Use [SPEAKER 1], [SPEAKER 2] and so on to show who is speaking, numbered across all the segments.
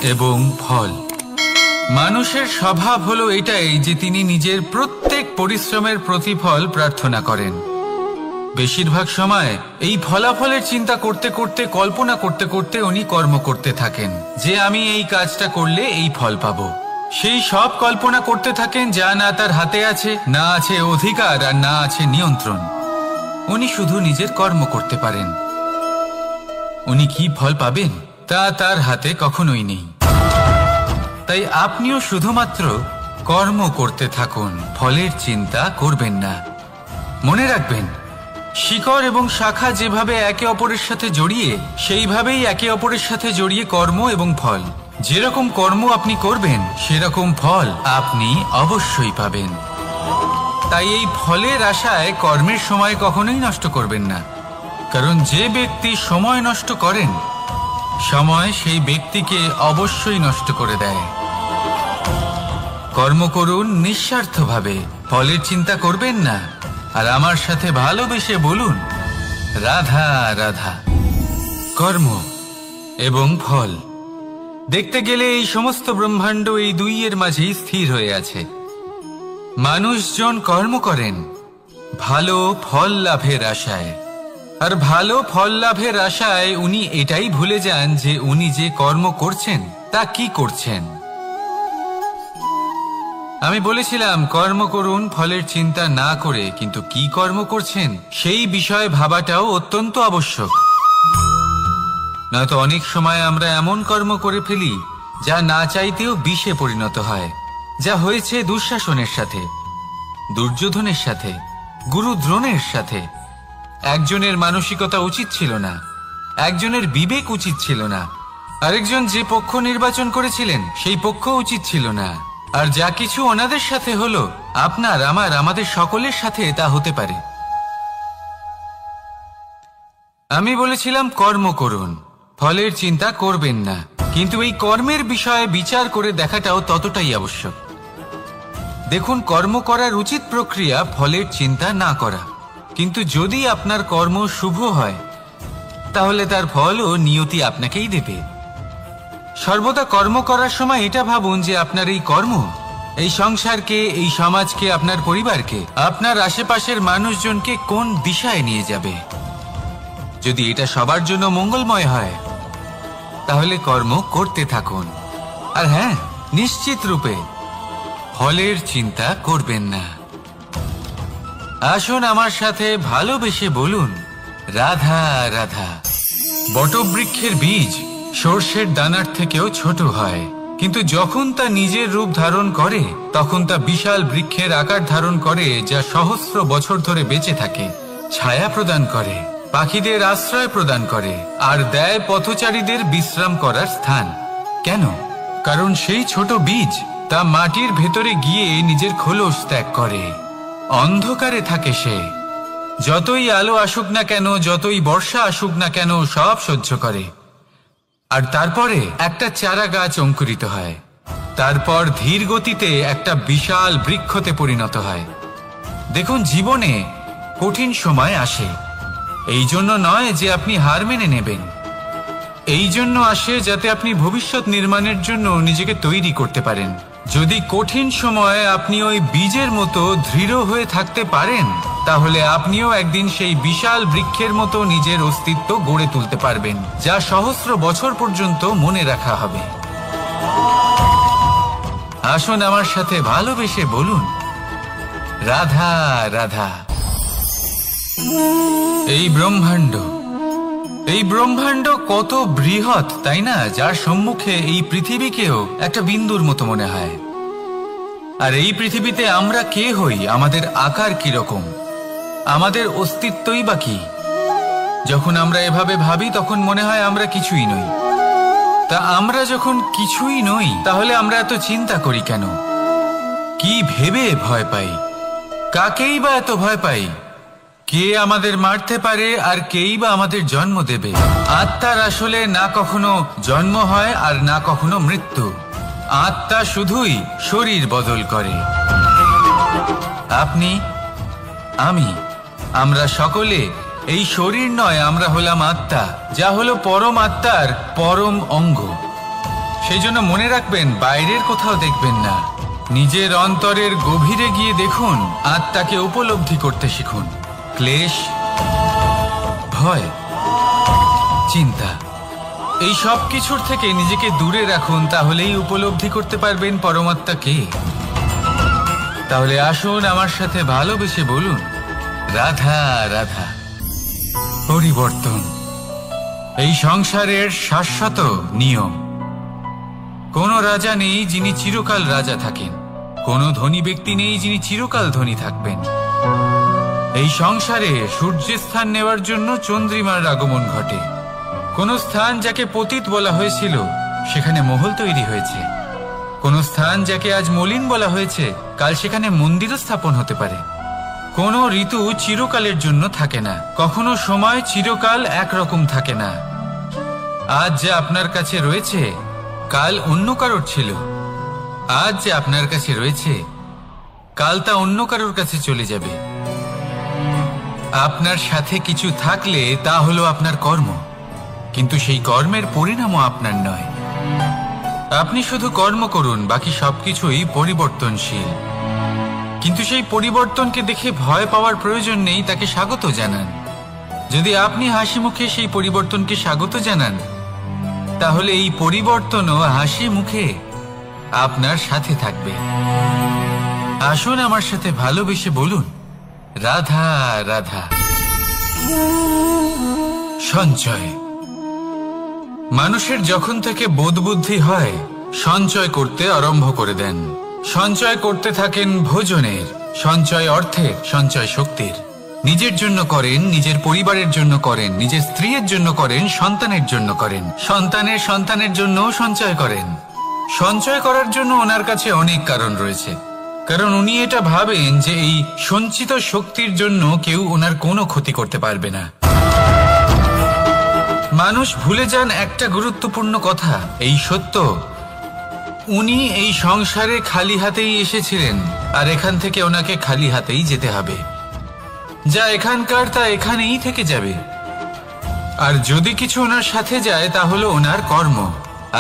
[SPEAKER 1] এবং ফল। মানুষের স্বভাব হলো এটাই যে তিনি নিজের প্রত্যেক পরিশ্রমের প্রতিফল প্রার্থনা করেন। বেশিরভাগ সময় এই ফলাফলের চিন্তা করতে করতে, কল্পনা করতে করতে উনি কর্ম করতে থাকেন যে আমি এই কাজটা করলে এই ফল পাবো। সেই সব কল্পনা করতে থাকেন যা না তার হাতে আছে, না আছে অধিকার, আর না আছে নিয়ন্ত্রণ। উনি শুধু নিজের কর্ম করতে পারেন। উনি কি ফল পাবেন তা তার হাতে কখনোই নেই। তাই আপনিও শুধুমাত্র কর্ম করতে থাকুন, ফলের চিন্তা করবেন না। মনে রাখবেন, শিকড় এবং শাখা যেভাবে একে অপরের সাথে জড়িয়ে, সেইভাবেই একে অপরের সাথে জড়িয়ে কর্ম এবং ফল। যেরকম কর্ম আপনি করবেন সেরকম ফল আপনি অবশ্যই পাবেন। তাই এই ফলের আশায় কর্মের সময় কখনোই নষ্ট করবেন না, কারণ যে ব্যক্তি সময় নষ্ট করেন, সময় সেই ব্যক্তিকে অবশ্যই নষ্ট করে দেয়। কর্ম করুন নিঃস্বার্থভাবে, ফলের চিন্তা করবেন না, আর আমার সাথে ভালোবেসে বলুন রাধা রাধা। কর্ম এবং ফল। দেখতে গেলে এই সমস্ত ব্রহ্মাণ্ড এই দুইয়ের মাঝেই স্থির হয়ে আছে। মানুষজন কর্ম করেন ভালো ফল লাভের আশায়, আর ভালো ফল লাভের আশায় উনি এটাই ভুলে যান যে উনি যে কর্ম করছেন তা কি করছেন। আমি বলেছিলাম কর্ম করুন ফলের চিন্তা না করে, কিন্তু কি কর্ম করছেন সেই বিষয়ে ভাবাটাও অত্যন্ত আবশ্যক। নয়তো অনেক সময় আমরা এমন কর্ম করে ফেলি যা না চাইতেও বিষে পরিণত হয়, যা হয়েছে দুঃশাসনের সাথে, দুর্যোধনের সাথে, গুরু দ্রোণের সাথে। একজনের মানসিকতা উচিত ছিল না, একজনের বিবেক উচিত ছিল না, আরেকজন যে পক্ষ নির্বাচন করেছিলেন সেই পক্ষ উচিত ছিল না। আর যা কিছু ওনাদের সাথে হলো, আপনার, আমার, আমাদের সকলের সাথে তা হতে পারে। আমি বলেছিলাম কর্ম করুন, ফলের চিন্তা করবেন না, কিন্তু এই কর্মের বিষয়ে বিচার করে দেখাটাও ততটাই আবশ্যক। দেখুন, কর্ম করার উচিত প্রক্রিয়া ফলের চিন্তা না করা, কিন্তু যদি আপনার কর্ম শুভ হয় তাহলে তার ফলও নিয়তি আপনাকেই দেবে। সর্বদা কর্ম করার সময় এটা ভাবুন যে আপনার এই কর্ম এই সংসারকে, এই সমাজকে, আপনার পরিবারকে, আপনার আশেপাশের মানুষজনকে কোন দিশায় নিয়ে যাবে। যদি এটা সবার জন্য মঙ্গলময় হয় তাহলে কর্ম করতে থাকুন। আর হ্যাঁ, নিশ্চিত রূপে ফলের চিন্তা করবেন না। আসুন আমার সাথে ভালোবেসে বলুন রাধা রাধা। বটবৃক্ষের বীজ সর্ষের দানার থেকেও ছোট হয়, কিন্তু যখন তা নিজের রূপ ধারণ করে তখন তা বিশাল বৃক্ষের আকার ধারণ করে, যা সহস্র বছর ধরে বেঁচে থাকে, ছায়া প্রদান করে, পাখিদের আশ্রয় প্রদান করে, আর দেয় পথচারীদের বিশ্রাম করার স্থান। কেন? কারণ সেই ছোট বীজ তা মাটির ভেতরে গিয়ে নিজের খোলস ত্যাগ করে। অন্ধকারে থাকে সে, যতই আলো আসুক না কেন, যতই বর্ষা আসুক না কেন, সব সহ্য করে। আর তারপরে একটা চারা গাছ অঙ্কুরিত হয়, তারপর ধীর গতিতে একটা বিশাল বৃক্ষতে পরিণত হয়। দেখুন, জীবনে কঠিন সময় আসে, এই জন্য নয় যে আপনি হার মেনে নেবেন, এই জন্য আসে যাতে আপনি ভবিষ্যৎ নির্মাণের জন্য নিজেকে তৈরি করতে পারেন। যদি কঠিন সময়ে আপনি ওই বীজের মতো দৃঢ় হয়ে থাকতে পারেন, তাহলে আপনিও একদিন সেই বিশাল বৃক্ষের মতো নিজের অস্তিত্ব গড়ে তুলতে পারবেন, যা সহস্র বছর পর্যন্ত মনে রাখা হবে। আসুন আমার সাথে ভালোবেসে বলুন রাধা রাধা। এই ব্রহ্মাণ্ড কত বৃহৎ, তাই না? যার সম্মুখে এই পৃথিবীকেও একটা বিন্দুর মতো মনে হয়। আর এই পৃথিবীতে আমরা কে হই, আমাদের আকার কিরকম, আমাদের অস্তিত্বই বা কি? যখন আমরা এভাবে ভাবি তখন মনে হয় আমরা কিছুই নই। তা আমরা যখন কিছুই নই, তাহলে আমরা এত চিন্তা করি কেন? কি ভেবে ভয় পাই? কাকেই বা এত ভয় পাই? কে আমাদের মারতে পারে আর কেই বা আমাদের জন্ম দেবে? আত্মার আসলে না কখনো জন্ম হয় আর না কখনো মৃত্যু। আত্মা শুধুই শরীর বদল করে। আপনি, আমি, আমরা সকলে এই শরীর নয়, আমরা হলাম আত্মা, যা হলো পরম আত্মার পরম অঙ্গ। সেই জন্য মনে রাখবেন, বাইরের কোথাও দেখবেন না, নিজের অন্তরের গভীরে গিয়ে দেখুন, আত্মাকে উপলব্ধি করতে শিখুন। ক্লেশ, ভয়, চিন্তা, এই সব কিছুর থেকে নিজেকে দূরে রাখুন, তাহলেই উপলব্ধি করতে পারবেন পরমাত্মা কে। তাহলে আসুন আমার সাথে ভালোবেসে বলুন, রাধা রাধা। পরিবর্তন এই সংসারের শাশ্বত নিয়ম। কোনো রাজা নেই যিনি চিরকাল রাজা থাকেন, কোনো ধনী ব্যক্তি নেই যিনি চিরকাল ধনী থাকবেন। এই সংসারে সূর্যের স্থান নেওয়ার জন্য চন্দ্রিমার আগমন ঘটে। কোন স্থান যাকে পতিত বলা হয়েছিল সেখানে মহল তৈরি হয়েছে। কোন স্থান যাকে আজ মলিন বলা হয়েছে কাল সেখানে মন্দিরও স্থাপন হতে পারে। কোন ঋতু চিরকালের জন্য থাকে না, কখনো সময় চিরকাল একরকম থাকে না। আজ যা আপনার কাছে রয়েছে কাল অন্য কারোর ছিল, আজ যে আপনার কাছে রয়েছে কাল তা অন্য কারোর কাছে চলে যাবে। আপনার সাথে কিছু থাকলে তা হলো আপনার কর্ম, কিন্তু সেই কর্মের পরিণামও আপনার নয়। আপনি শুধু কর্ম করুন, বাকি সবকিছুই পরিবর্তনশীল। কিন্তু সেই পরিবর্তনকে দেখে ভয় পাওয়ার প্রয়োজন নেই, তাকে স্বাগত জানান। যদি আপনি হাসি মুখে সেই পরিবর্তনকে স্বাগত জানান, তাহলে এই পরিবর্তনও হাসি মুখে আপনার সাথে থাকবে। আসুন আমার সাথে ভালোবেসে বলুন, রাধা রাধা। সঞ্চয়। মানুষের যখন থেকে বোধ বুদ্ধি হয় সঞ্চয় করতে আরম্ভ করে দেন। সঞ্চয় করতে থাকেন ভোজনের, সঞ্চয় অর্থের, সঞ্চয় শক্তির। নিজের জন্য করেন, নিজের পরিবারের জন্য করেন, নিজের স্ত্রীর জন্য করেন, সন্তানের জন্য করেন, সন্তানের জন্য সঞ্চয় করেন। সঞ্চয় করার জন্য ওনার কাছে অনেক কারণ রয়েছে, কারণ উনি এটা ভাবেন যে এই সঞ্চিত শক্তির জন্য কেউ ওনার কোনো ক্ষতি করতে পারবে না। মানুষ ভুলে যান একটা গুরুত্বপূর্ণ কথা, এই সত্য, উনি এই সংসারে খালি হাতেই এসেছিলেন, আর এখান থেকে ওনাকে খালি হাতেই যেতে হবে। যা এখানকার তা এখানেই থেকে যাবে। আর যদি কিছু ওনার সাথে যায় তা হলো ওনার কর্ম,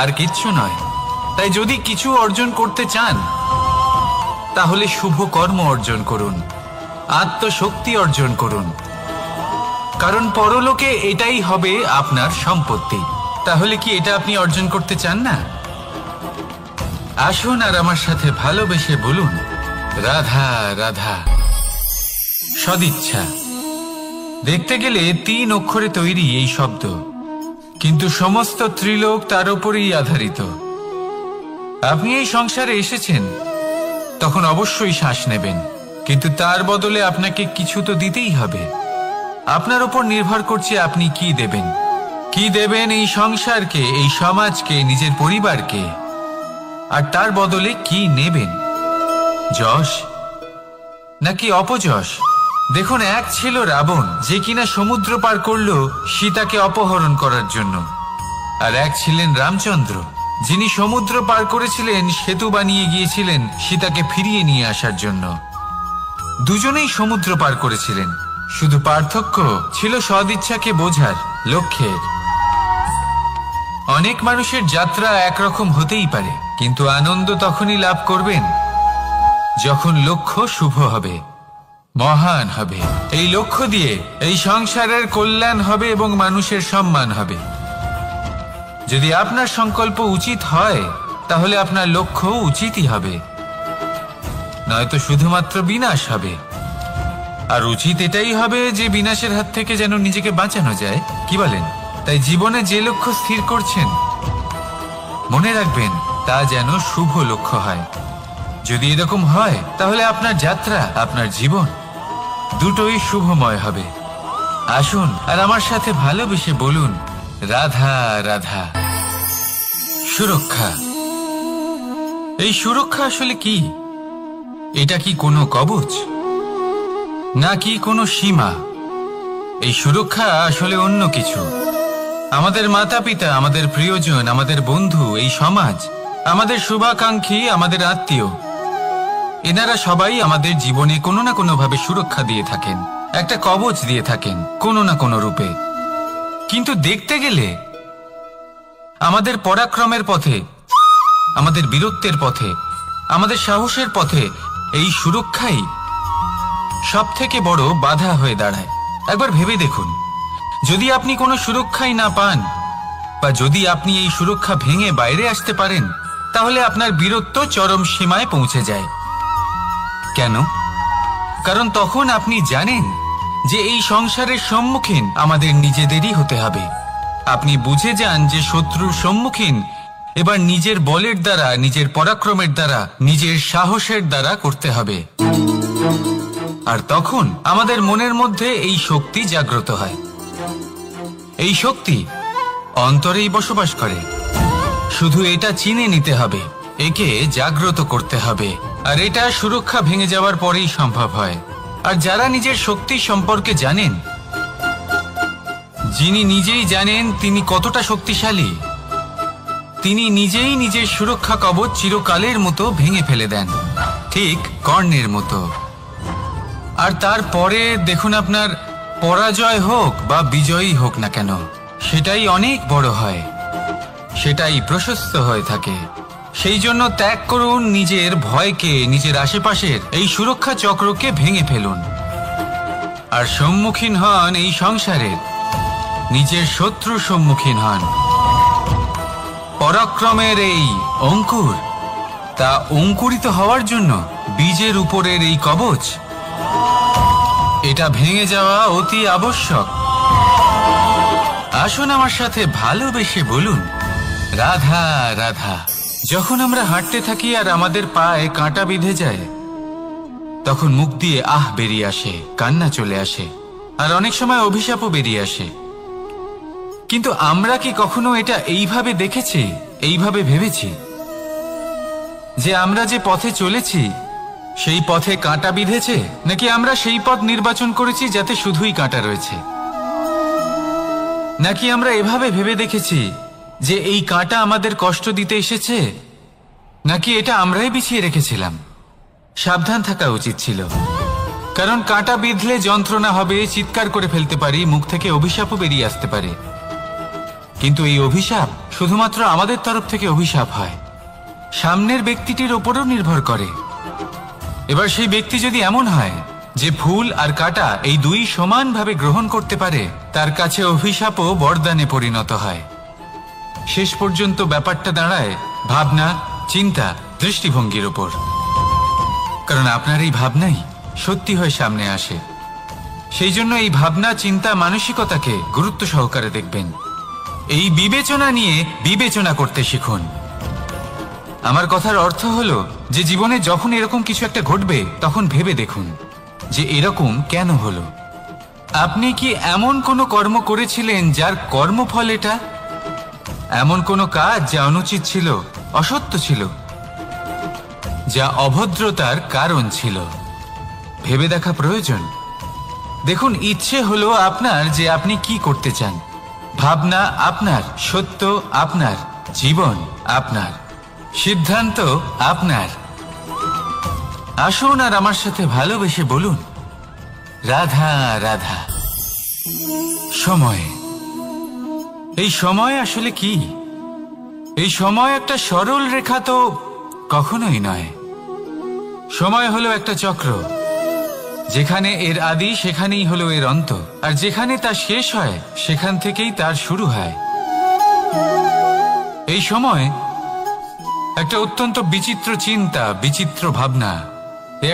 [SPEAKER 1] আর কিচ্ছু নয়। তাই যদি কিছু অর্জন করতে চান তাহলে শুভ কর্ম অর্জন করুন, আত্মশক্তি অর্জন করুন, কারণ পরলোকে এটাই হবে আপনার সম্পত্তি। তাহলে কি এটা আপনি অর্জন করতে চান না? আসুন আর আমার সাথে ভালোবেসে বলুন, রাধা রাধা। সদিচ্ছা। দেখতে গেলে 3 অক্ষরে তৈরি এই শব্দ, কিন্তু সমস্ত ত্রিলোক তার উপরেই আধারিত। আপনি এই সংসারে এসেছেন, তখন অবশ্যই শ্বাস নেবেন, কিন্তু তার বদলে আপনাকে কিছু তো দিতেই হবে। আপনার উপর নির্ভর করছে আপনি কি দেবেন। কি দেবেন এই সংসারকে, এই সমাজকে, নিজের পরিবারকে, আর তার বদলে কি নেবেন? যশ নাকি অপযশ? দেখুন, এক ছিল রাবণ, যে কিনা সমুদ্র পার করলো সীতাকে অপহরণ করার জন্য, আর এক ছিলেন রামচন্দ্র, যিনি সমুদ্র পার করেছিলেন, সেতু বানিয়ে গিয়েছিলেন সীতাকে ফিরিয়ে নিয়ে আসার জন্য। দুজনেই সমুদ্র পার করেছিলেন, শুধু পার্থক্য ছিল সদিচ্ছাকে বোঝার, লক্ষ্যের। অনেক মানুষের যাত্রা একরকম হতেই পারে, কিন্তু আনন্দ তখনই লাভ করবেন যখন লক্ষ্য শুভ হবে, মহান হবে। এই লক্ষ্য দিয়ে এই সংসারের কল্যাণ হবে এবং মানুষের সম্মান হবে। যদি আপনার সংকল্প উচিত হয় তাহলে আপনার লক্ষ্য উচিতই হবে, নয়তো শুধুমাত্র বিনাশ হবে। আর উচিত এটাই হবে যে বিনাশের হাত থেকে যেন নিজেকে বাঁচানো যায়, কি বলেন? তাই জীবনে যে লক্ষ্য স্থির করছেন মনে রাখবেন তা যেন শুভ লক্ষ্য হয়। যদি এরকম হয় তাহলে আপনার যাত্রা, আপনার জীবন দুটোই শুভময় হবে। আসুন আর আমার সাথে ভালোবেসে বলুন, রাধা রাধা। সুরক্ষা। এই সুরক্ষা আসলে কি? এটা কি কোনো কবচ নাকি কোনো সীমা? এই সুরক্ষা আসলে অন্য কিছু। আমাদের মাতা পিতা, আমাদের প্রিয়জন, আমাদের বন্ধু, এই সমাজ, আমাদের শুভাকাঙ্ক্ষী, আমাদের আত্মীয়, এনারা সবাই আমাদের জীবনে কোনো না কোনো ভাবে সুরক্ষা দিয়ে থাকেন, একটা কবচ দিয়ে থাকেন কোনো না কোনো রূপে। কিন্তু দেখতে গেলে আমাদের পরাক্রমের পথে আমাদের বীরত্বের পথে, আমাদের সাহসের পথে এই সুরক্ষাই সব থেকে বড় বাধা হয়ে দাঁড়ায়। একবার ভেবে দেখুন, যদি আপনি কোনো সুরক্ষাই না পান, বা যদি আপনি এই সুরক্ষা ভেঙে বাইরে আসতে পারেন, তাহলে আপনার বীরত্ব চরম সীমায় পৌঁছে যায়। কেন? কারণ তখন আপনি জানেন যে এই সংসারের সম্মুখীন আমাদের নিজেদেরই হতে হবে। আপনি বুঝে যান যে শত্রুর সম্মুখীন এবার নিজের বলের দ্বারা, নিজের পরাক্রমের দ্বারা, নিজের সাহসের দ্বারা করতে হবে। আর তখন আমাদের মনের মধ্যে এই শক্তি জাগ্রত হয়। এই শক্তি অন্তরেই বসবাস করে। শুধু এটা চিনে নিতে হবে, একে জাগ্রত করতে হবে। আর এটা সুরক্ষা ভেঙে যাওয়ার পরেই সম্ভব হয়। আর যারা নিজের শক্তি সম্পর্কে জানেন, যিনি নিজেই জানেন তিনি কতটা শক্তিশালী, তিনি নিজেই নিজের সুরক্ষা কবচ চিরকালের মতো ভেঙে ফেলে দেন, ঠিক কর্ণের মতো। আর তারপরে দেখুন, আপনার পরাজয় হোক বা বিজয়ী হোক না কেন, সেটাই অনেক বড় হয়, সেটাই প্রশস্ত হয়ে থাকে। সেই জন্য ত্যাগ করুন নিজের ভয়কে, নিজের আশেপাশের এই সুরক্ষা চক্রকে ভেঙে ফেলুন। আর সম্মুখীন হন এই সংসারের নিজের শত্রুর সম্মুখীন হন। পরাক্রমের এই অঙ্কুর, তা অঙ্কুরিত হওয়ার জন্য বীজের উপরের এই কবচ, এটা ভেঙে যাওয়া অতি আবশ্যক। আসুন আমার সাথে ভালোবেসে বলুন, রাধা রাধা। যখন আমরা হাঁটতে থাকি আর আমাদের পায়ে কাঁটা বিঁধে যায়, তখন মুখ দিয়ে আহ বেরিয়ে আসে, কান্না চলে আসে, আর অনেক সময় অভিশাপও বেরিয়ে আসে। কিন্তু আমরা কি কখনো এটা এইভাবে দেখেছি, এইভাবে ভেবেছি যে আমরা যে পথে চলেছি সেই পথে কাঁটা বিঁধেছে, নাকি আমরা সেই পথ নির্বাচন করেছি যাতে শুধুই কাঁটা রয়েছে? নাকি আমরা এভাবে ভেবে দেখেছি যে এই কাঁটা আমাদের কষ্ট দিতে এসেছে, নাকি এটা আমরাই বিছিয়ে রেখেছিলাম? সাবধান থাকা উচিত ছিল, কারণ কাঁটা বিঁধলে যন্ত্রণা হবে, চিৎকার করে ফেলতে পারি, মুখ থেকে অভিশাপও বেরিয়ে আসতে পারে। কিন্তু এই অভিশাপ শুধুমাত্র আমাদের তরফ থেকে অভিশাপ হয়, সামনের ব্যক্তিটির ওপরও নির্ভর করে। এবার সেই ব্যক্তি যদি এমন হয় যে ফুল আর কাঁটা এই দুই সমানভাবে গ্রহণ করতে পারে, তার কাছে অভিশাপও বরদানে পরিণত হয়। শেষ পর্যন্ত ব্যাপারটা দাঁড়ায় ভাবনা, চিন্তা, দৃষ্টিভঙ্গির ওপর। কারণ আপনার এই ভাবনাই সত্যি হয়ে সামনে আসে। সেই জন্য এই ভাবনা, চিন্তা, মানসিকতাকে গুরুত্ব সহকারে দেখবেন। এই বিবেচনা নিয়ে বিবেচনা করতে শিখুন। আমার কথার অর্থ হলো যে জীবনে যখন এরকম কিছু একটা ঘটবে, তখন ভেবে দেখুন যে এরকম কেন হলো। আপনি কি এমন কোনো কর্ম করেছিলেন যার কর্মফল এটা? এমন কোনো কাজ যা অনুচিত ছিল, অসত্য ছিল, যা অভদ্রতার কারণ ছিল? ভেবে দেখা প্রয়োজন। দেখুন, ইচ্ছে হলো আপনার যে আপনি কি করতে চান, ভাবনা আপনার, সত্য আপনার, জীবন আপনার, সিদ্ধান্ত আপনার। আসুন আর আমার সাথে ভালোবেসে বলুন, রাধা রাধা। সময়, এই সময় আসলে কি? এই সময় একটা সরল রেখা তো কখনোই নয়। সময় হলো একটা চক্র, যেখানে এর আদি সেখানেই হলো এর অন্ত, আর যেখানে তা শেষ হয় সেখান থেকেই তার শুরু হয়। এই সময় একটা অত্যন্ত বিচিত্র চিন্তা, বিচিত্র ভাবনা,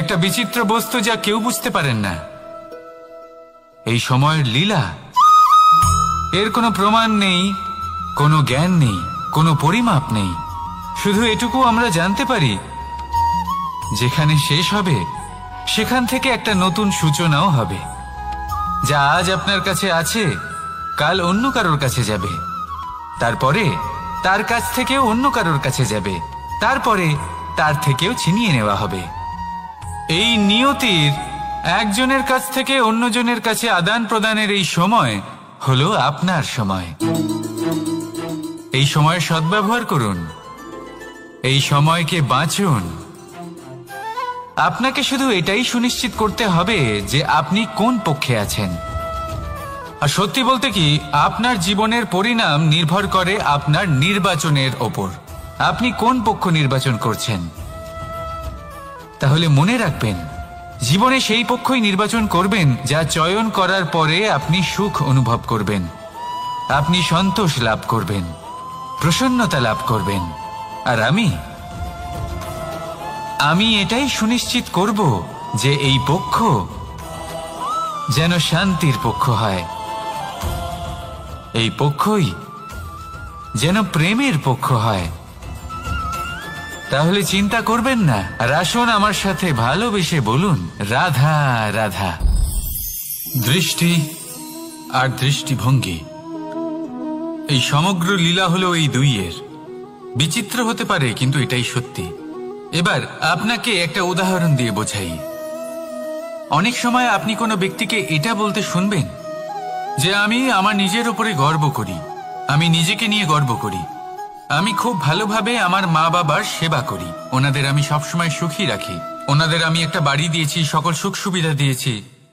[SPEAKER 1] একটা বিচিত্র বস্তু যা কেউ বুঝতে পারেন না। এই সময়ের লীলা, এর কোনো প্রমাণ নেই, কোনো জ্ঞান নেই, কোনো পরিমাপ নেই। শুধু এটুকু আমরা জানতে পারি, যেখানে শেষ হবে সেখান থেকে একটা নতুন সূচনাও হবে। যা আজ আপনার কাছে আছে, কাল অন্য কারোর কাছে যাবে, তারপরে তার কাছ থেকেও অন্য কারোর কাছে যাবে, তারপরে তার থেকেও ছিনিয়ে নেওয়া হবে। এই নিয়তির একজনের কাছ থেকে অন্যজনের কাছে আদান প্রদানের এই সময় হলো আপনার সময়। এই সময়ের সদ্ব্যবহার করুন, এই সময়কে বাঁচুন। আপনাকে শুধু এটাই সুনিশ্চিত করতে হবে যে আপনি কোন পক্ষে আছেন। আর সত্যি বলতে কি, আপনার জীবনের পরিণাম নির্ভর করে আপনার নির্বাচনের ওপর। আপনি কোন পক্ষ নির্বাচন করছেন। তাহলে মনে রাখবেন, জীবনে সেই পক্ষই নির্বাচন করবেন যা চয়ন করার পরে আপনি সুখ অনুভব করবেন, আপনি সন্তোষ লাভ করবেন, প্রসন্নতা লাভ করবেন। আর আমি এটাই সুনিশ্চিত করব যে এই পক্ষ যেন শান্তির পক্ষ হয়, এই পক্ষই যেন প্রেমের পক্ষ হয়। তাহলে চিন্তা করবেন না, আর আসুন আমার সাথে ভালোবেসে বলুন, রাধা রাধা। দৃষ্টি আর দৃষ্টিভঙ্গি, এই সমগ্র লীলা হলো এই দুইয়ের। বিচিত্র হতে পারে, কিন্তু এটাই সত্যি। এবার আপনাকে একটা উদাহরণ দিয়ে বোঝাই। অনেক সময় আপনি কোনো ব্যক্তিকে এটা বলতে শুনবেন যে আমি আমার নিজের উপরে গর্ব করি, আমি নিজেকে নিয়ে গর্ব করি, আমি খুব ভালোভাবে আমার মা বাবার সেবা করি, ওনাদের আমি সবসময় সুখী রাখি, ওনাদের আমি একটা বাড়ি দিয়েছি, সকল সুখ সুবিধা দিয়েছি,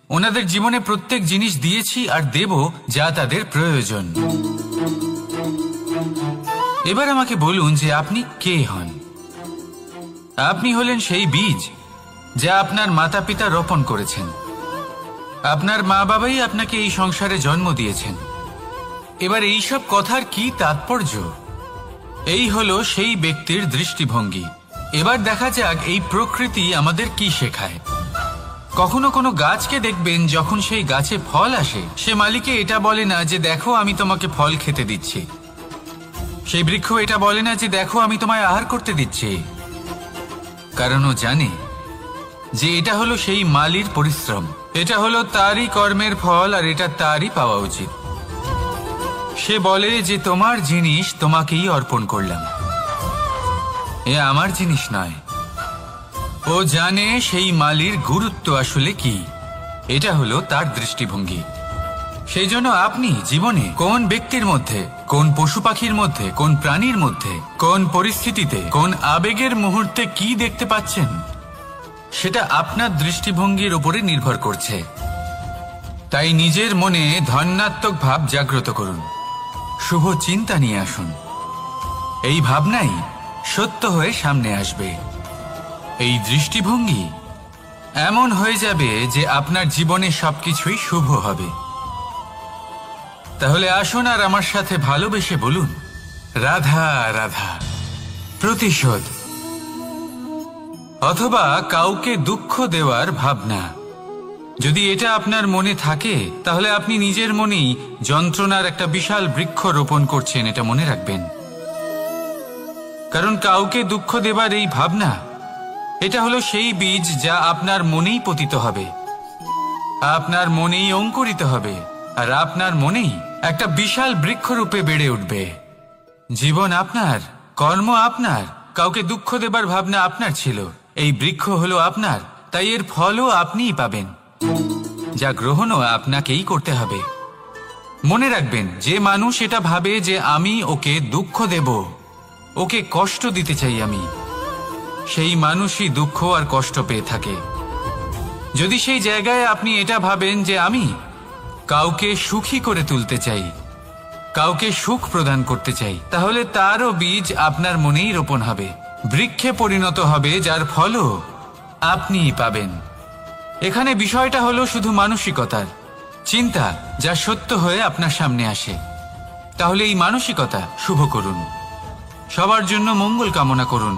[SPEAKER 1] ওনাদের জীবনে প্রত্যেক জিনিস দিয়েছি আর দেব যা তাদের প্রয়োজন। এবার আমাকে বলুন যে আপনি কে হন। আপনি হলেন সেই বীজ যা আপনার মাতা পিতা রোপণ করেছেন। আপনার মা বাবাই আপনাকে এই সংসারে জন্ম দিয়েছেন। এবার এইসব কথার কি তাৎপর্য? এই হলো সেই ব্যক্তির দৃষ্টিভঙ্গি। এবার দেখা যাক এই প্রকৃতি আমাদের কি শেখায়। কখনো কোনো গাছকে দেখবেন, যখন সেই গাছে ফল আসে, সে মালিকে এটা বলে না যে দেখো আমি তোমাকে ফল খেতে দিচ্ছি। সেই বৃক্ষ এটা বলে না যে দেখো আমি তোমায় আহার করতে দিচ্ছি, কারণ ও জানে যে এটা হলো সেই মালির পরিশ্রম, এটা হলো তারই কর্মের ফল, আর এটা তারই পাওয়া উচিত। সে বলে যে তোমার জিনিস তোমাকেই অর্পণ করলাম, এ আমার জিনিস নয়। ও জানে সেই মালির গুরুত্ব আসলে কি, এটা হলো তার দৃষ্টিভঙ্গি। সেই জন্য আপনি জীবনে কোন ব্যক্তির মধ্যে, কোন পশু পাখির মধ্যে, কোন প্রাণীর মধ্যে, কোন পরিস্থিতিতে, কোন আবেগের মুহূর্তে কি দেখতে পাচ্ছেন, সেটা আপনার দৃষ্টিভঙ্গির উপরে নির্ভর করছে। তাই নিজের মনে ধনাত্মক ভাব জাগ্রত করুন, শুভ চিন্তা নিয়ে আসুন। এই ভাবনাই সত্য হয়ে সামনে আসবে। এই দৃষ্টিভঙ্গি এমন হয়ে যাবে যে আপনার জীবনে সবকিছুই শুভ হবে। তাহলে আসুন আর আমার সাথে ভালোবেসে বলুন, রাধা রাধা। প্রতিশোধ অথবা কাউকে দুঃখ দেওয়ার ভাবনা, যদি এটা আপনার মনে থাকে, তাহলে আপনি নিজের মনেই যন্ত্রণার একটা বিশাল বৃক্ষ রোপণ করছেন, এটা মনে রাখবেন। কারণ কাউকে দুঃখ দেবার এই ভাবনা, এটা হলো সেই বীজ যা আপনার মনেই পতিত হবে, আপনার মনেই অঙ্কুরিত হবে, আর আপনার মনেই একটা বিশাল বৃক্ষরূপে বেড়ে উঠবে। জীবন আপনার, কর্ম আপনার, কাউকে দুঃখ দেবার ভাবনা আপনার ছিল, এই বৃক্ষ হলো আপনার, তাই এর ফলও আপনিই পাবেন, যা গ্রহণও আপনাকেই করতে হবে। মনে রাখবেন, যে মানুষ এটা ভাবে যে আমি ওকে দুঃখ দেব, ওকে কষ্ট দিতে চাই আমি, সেই মানুষই দুঃখ আর কষ্ট পেয়ে থাকে। যদি সেই জায়গায় আপনি এটা ভাবেন যে আমি কাউকে সুখী করে তুলতে চাই, কাউকে সুখ প্রদান করতে চাই, তাহলে তারও বীজ আপনার মনেই রোপণ হবে, বৃক্ষে পরিণত হবে, যার ফলও আপনিই পাবেন। এখানে বিষয়টা হলো শুধু মানসিকতার চিন্তা, যা সত্য হয়ে আপনার সামনে আসে। তাহলে এই মানসিকতা শুভ করুন, সবার জন্য মঙ্গল কামনা করুন।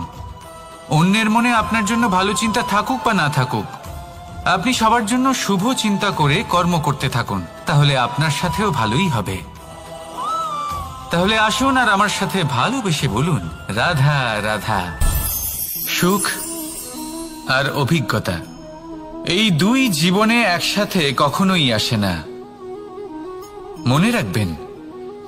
[SPEAKER 1] অন্যের মনে আপনার জন্য ভালো চিন্তা থাকুক বা না থাকুক, আপনি সবার জন্য শুভ চিন্তা করে কর্ম করতে থাকুন, তাহলে আপনার সাথেও ভালোই হবে। তাহলে আসুন আর আমার সাথে ভালোবেসে বলুন, রাধা রাধা। সুখ আর অভিজ্ঞতা, এই দুই জীবনে একসাথে কখনোই আসে না। মনে রাখবেন,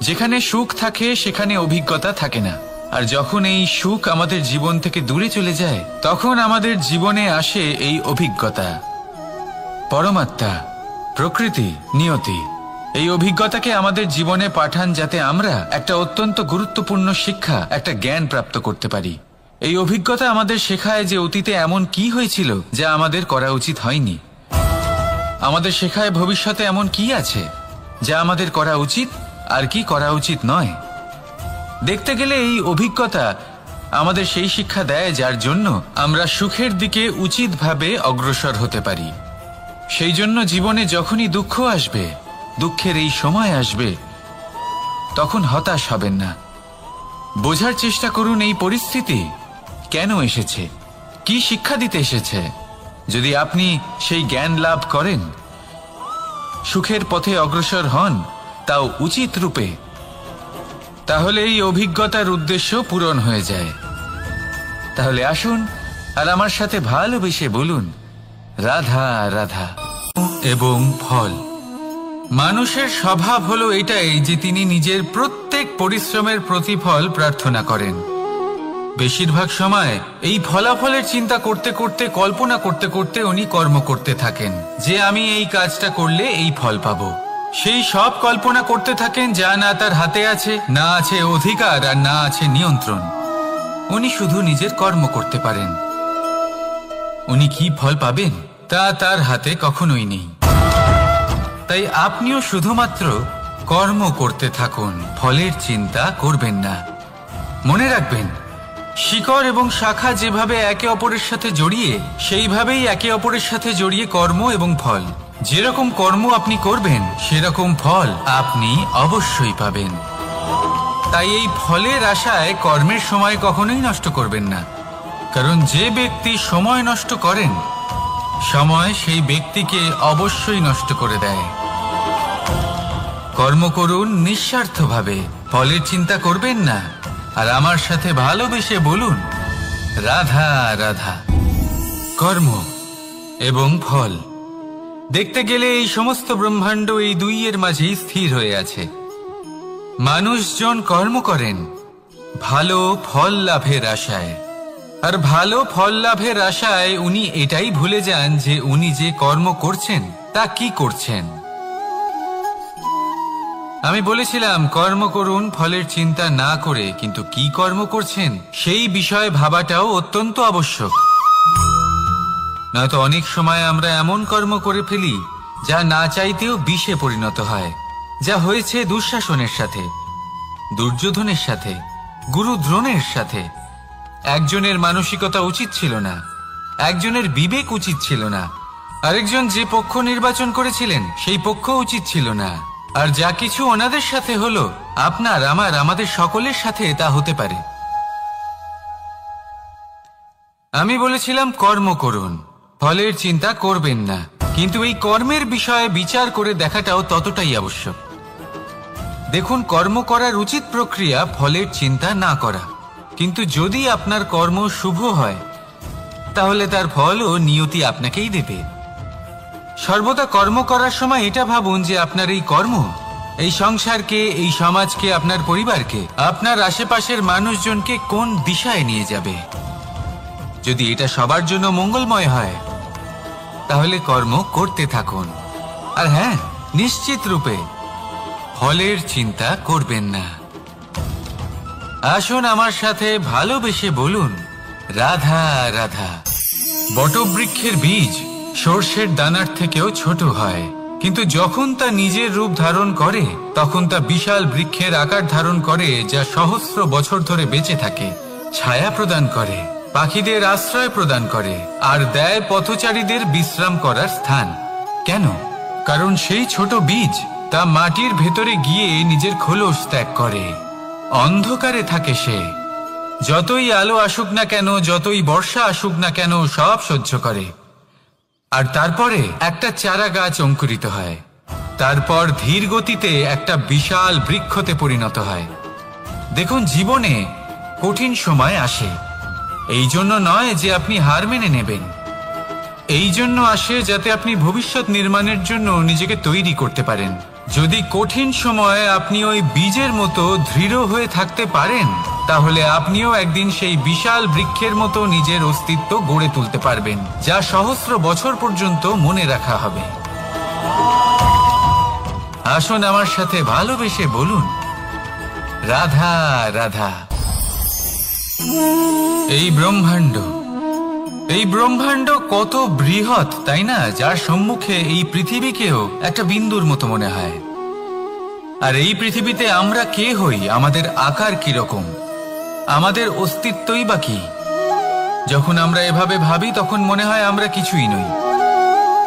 [SPEAKER 1] যেখানে সুখ থাকে সেখানে অভিজ্ঞতা থাকে না, আর যখন এই সুখ আমাদের জীবন থেকে দূরে চলে যায়, তখন আমাদের জীবনে আসে এই অভিজ্ঞতা। পরমাত্মা, প্রকৃতি, নিয়তি এই অভিজ্ঞতাকে আমাদের জীবনে পাঠান, যাতে আমরা একটা অত্যন্ত গুরুত্বপূর্ণ শিক্ষা, একটা জ্ঞান প্রাপ্ত করতে পারি। এই অভিজ্ঞতা আমাদের শেখায় যে অতীতে এমন কি হয়েছিল যা আমাদের করা উচিত হয়নি। আমাদের শেখায় ভবিষ্যতে এমন কি আছে যা আমাদের করা উচিত আর কি করা উচিত নয়। দেখতে গেলে এই অভিজ্ঞতা আমাদের সেই শিক্ষা দেয় যার জন্য আমরা সুখের দিকে উচিতভাবে অগ্রসর হতে পারি। সেই জন্য জীবনে যখনই দুঃখ আসবে, দুঃখের এই সময় আসবে, তখন হতাশ হবেন না। বোঝার চেষ্টা করুন এই পরিস্থিতি কেন এসেছে, কি শিক্ষা দিতে এসেছে। যদি আপনি সেই জ্ঞান লাভ করেন, সুখের পথে অগ্রসর হন, তাও উচিত রূপে, তাহলে এই অভিজ্ঞতার উদ্দেশ্য পূরণ হয়ে যায়। তাহলে আসুন আর আমার সাথে ভালোবেসে বলুন, রাধা রাধা। এবং ফল, মানুষের স্বভাব হলো এটাই যে তিনি নিজের প্রত্যেক পরিশ্রমের প্রতিফল প্রার্থনা করেন। বেশিরভাগ সময় এই ফলাফলের চিন্তা করতে করতে, কল্পনা করতে করতে উনি কর্ম করতে থাকেন যে আমি এই কাজটা করলে এই ফল পাবো। সেই সব কল্পনা করতে থাকেন যা না তার হাতে আছে, না আছে অধিকার, আর না আছে নিয়ন্ত্রণ। উনি শুধু নিজের কর্ম করতে পারেন। উনি কি ফল পাবেন তা তার হাতে কখনোই নেই। তাই আপনিও শুধুমাত্র কর্ম করতে থাকুন, ফলের চিন্তা করবেন না। মনে রাখবেন, শিকড় এবং শাখা যেভাবে একে অপরের সাথে জড়িয়ে, সেইভাবেই একে অপরের সাথে জড়িয়ে কর্ম এবং ফল। যেরকম কর্ম আপনি করবেন, সেরকম ফল আপনি অবশ্যই পাবেন। তাই এই ফলের আশায় কর্মের সময় কখনোই নষ্ট করবেন না, কারণ যে ব্যক্তি সময় নষ্ট করেন, সময় সেই ব্যক্তিকে অবশ্যই নষ্ট করে দেয়। কর্ম করুন নিঃস্বার্থভাবে, ফলের চিন্তা করবেন না। আর আমার সাথে ভালোবেসে বলুন, রাধা রাধা। কর্ম এবং ফল, দেখতে গেলে এই সমস্ত ব্রহ্মাণ্ড এই দুইয়ের মাঝেই স্থির হয়ে আছে। মানুষজন কর্ম করেন ভালো ফল লাভের আশায়, আর ভালো ফল লাভের আশায় উনি এটাই ভুলে যান যে উনি যে কর্ম করছেন তা কি করছেন। আমি বলেছিলাম কর্ম করুন ফলের চিন্তা না করে, কিন্তু কি কর্ম করছেন সেই বিষয়ে ভাবাটাও অত্যন্ত আবশ্যক। নয়তো অনেক সময় আমরা এমন কর্ম করে ফেলি যা না চাইতেও বিষে পরিণত হয়। যা হয়েছে দুঃশাসনের সাথে, দুর্যোধনের সাথে, গুরু দ্রোণের সাথে। একজনের মানসিকতা উচিত ছিল না, একজনের বিবেক উচিত ছিল না, আরেকজন যে পক্ষ নির্বাচন করেছিলেন সেই পক্ষ উচিত ছিল না। আর যা কিছু ওনাদের সাথে হলো, আপনার, আমার, আমাদের সকলের সাথে তা হতে পারে। আমি বলেছিলাম কর্ম করুন, ফলের চিন্তা করবেন না, কিন্তু এই কর্মের বিষয়ে বিচার করে দেখাটাও ততটাই আবশ্যক। দেখুন, কর্ম করার উচিত প্রক্রিয়া ফলের চিন্তা না করা, কিন্তু যদি আপনার কর্ম শুভ হয় তাহলে তার ফল ও নিয়তি আপনাকেই দেবে। সর্বদা কর্ম করার সময় এটা ভাবুন যে আপনার এই কর্ম এই সংসারকে, এই সমাজকে, আপনার পরিবারকে, আপনার আশেপাশের মানুষজনকে কোন দিশায় নিয়ে যাবে। যদি এটা সবার জন্য মঙ্গলময় হয় তাহলে কর্ম করতে থাকুন। আর হ্যাঁ, নিশ্চিত রূপে ফলের চিন্তা করবেন না। আসুন আমার সাথে ভালোবেসে বলুন, রাধা রাধা। বটবৃক্ষের বীজ সর্ষের দানার থেকেও ছোট হয়, কিন্তু যখন তা নিজের রূপ ধারণ করে তখন তা বিশাল বৃক্ষের আকার ধারণ করে, যা সহস্র বছর ধরে বেঁচে থাকে, ছায়া প্রদান করে, পাখিদের আশ্রয় প্রদান করে, আর দেয় পথচারীদের বিশ্রাম করার স্থান। কেন? কারণ সেই ছোট বীজ তা মাটির ভেতরে গিয়ে নিজের খোলস ত্যাগ করে। অন্ধকারে থাকে সে, যতই আলো আসুক না কেন, যতই বর্ষা আসুক না কেন, সব সহ্য করে। আর তারপরে একটা চারা গাছ অঙ্কুরিত হয়, তারপর ধীর গতিতে একটা বিশাল বৃক্ষতে পরিণত হয়। দেখুন, জীবনে কঠিন সময় আসে, এই জন্য নয় যে আপনি হার মেনে নেবেন, এই জন্য আসে যাতে আপনি ভবিষ্যৎ নির্মাণের জন্য নিজেকে তৈরি করতে পারেন। যদি কঠিন সময়ে আপনি ওই বীজের মতো দৃঢ় হয়ে থাকতে পারেন, তাহলে আপনিও একদিন সেই বিশাল বৃক্ষের মতো নিজের অস্তিত্ব গড়ে তুলতে পারবেন, যা সহস্র বছর পর্যন্ত মনে রাখা হবে। আসুন আমার সাথে ভালোবেসে বলুন, রাধা রাধা। এই ব্রহ্মাণ্ড কত বৃহৎ, তাই না? যার সম্মুখে এই পৃথিবীকেও একটা বিন্দুর মতো মনে হয়। আর এই পৃথিবীতে আমরা কে হই, আমাদের আকার কিরকম, আমাদের অস্তিত্বই বা কি? যখন আমরা এভাবে ভাবি তখন মনে হয় আমরা কিছুই নই।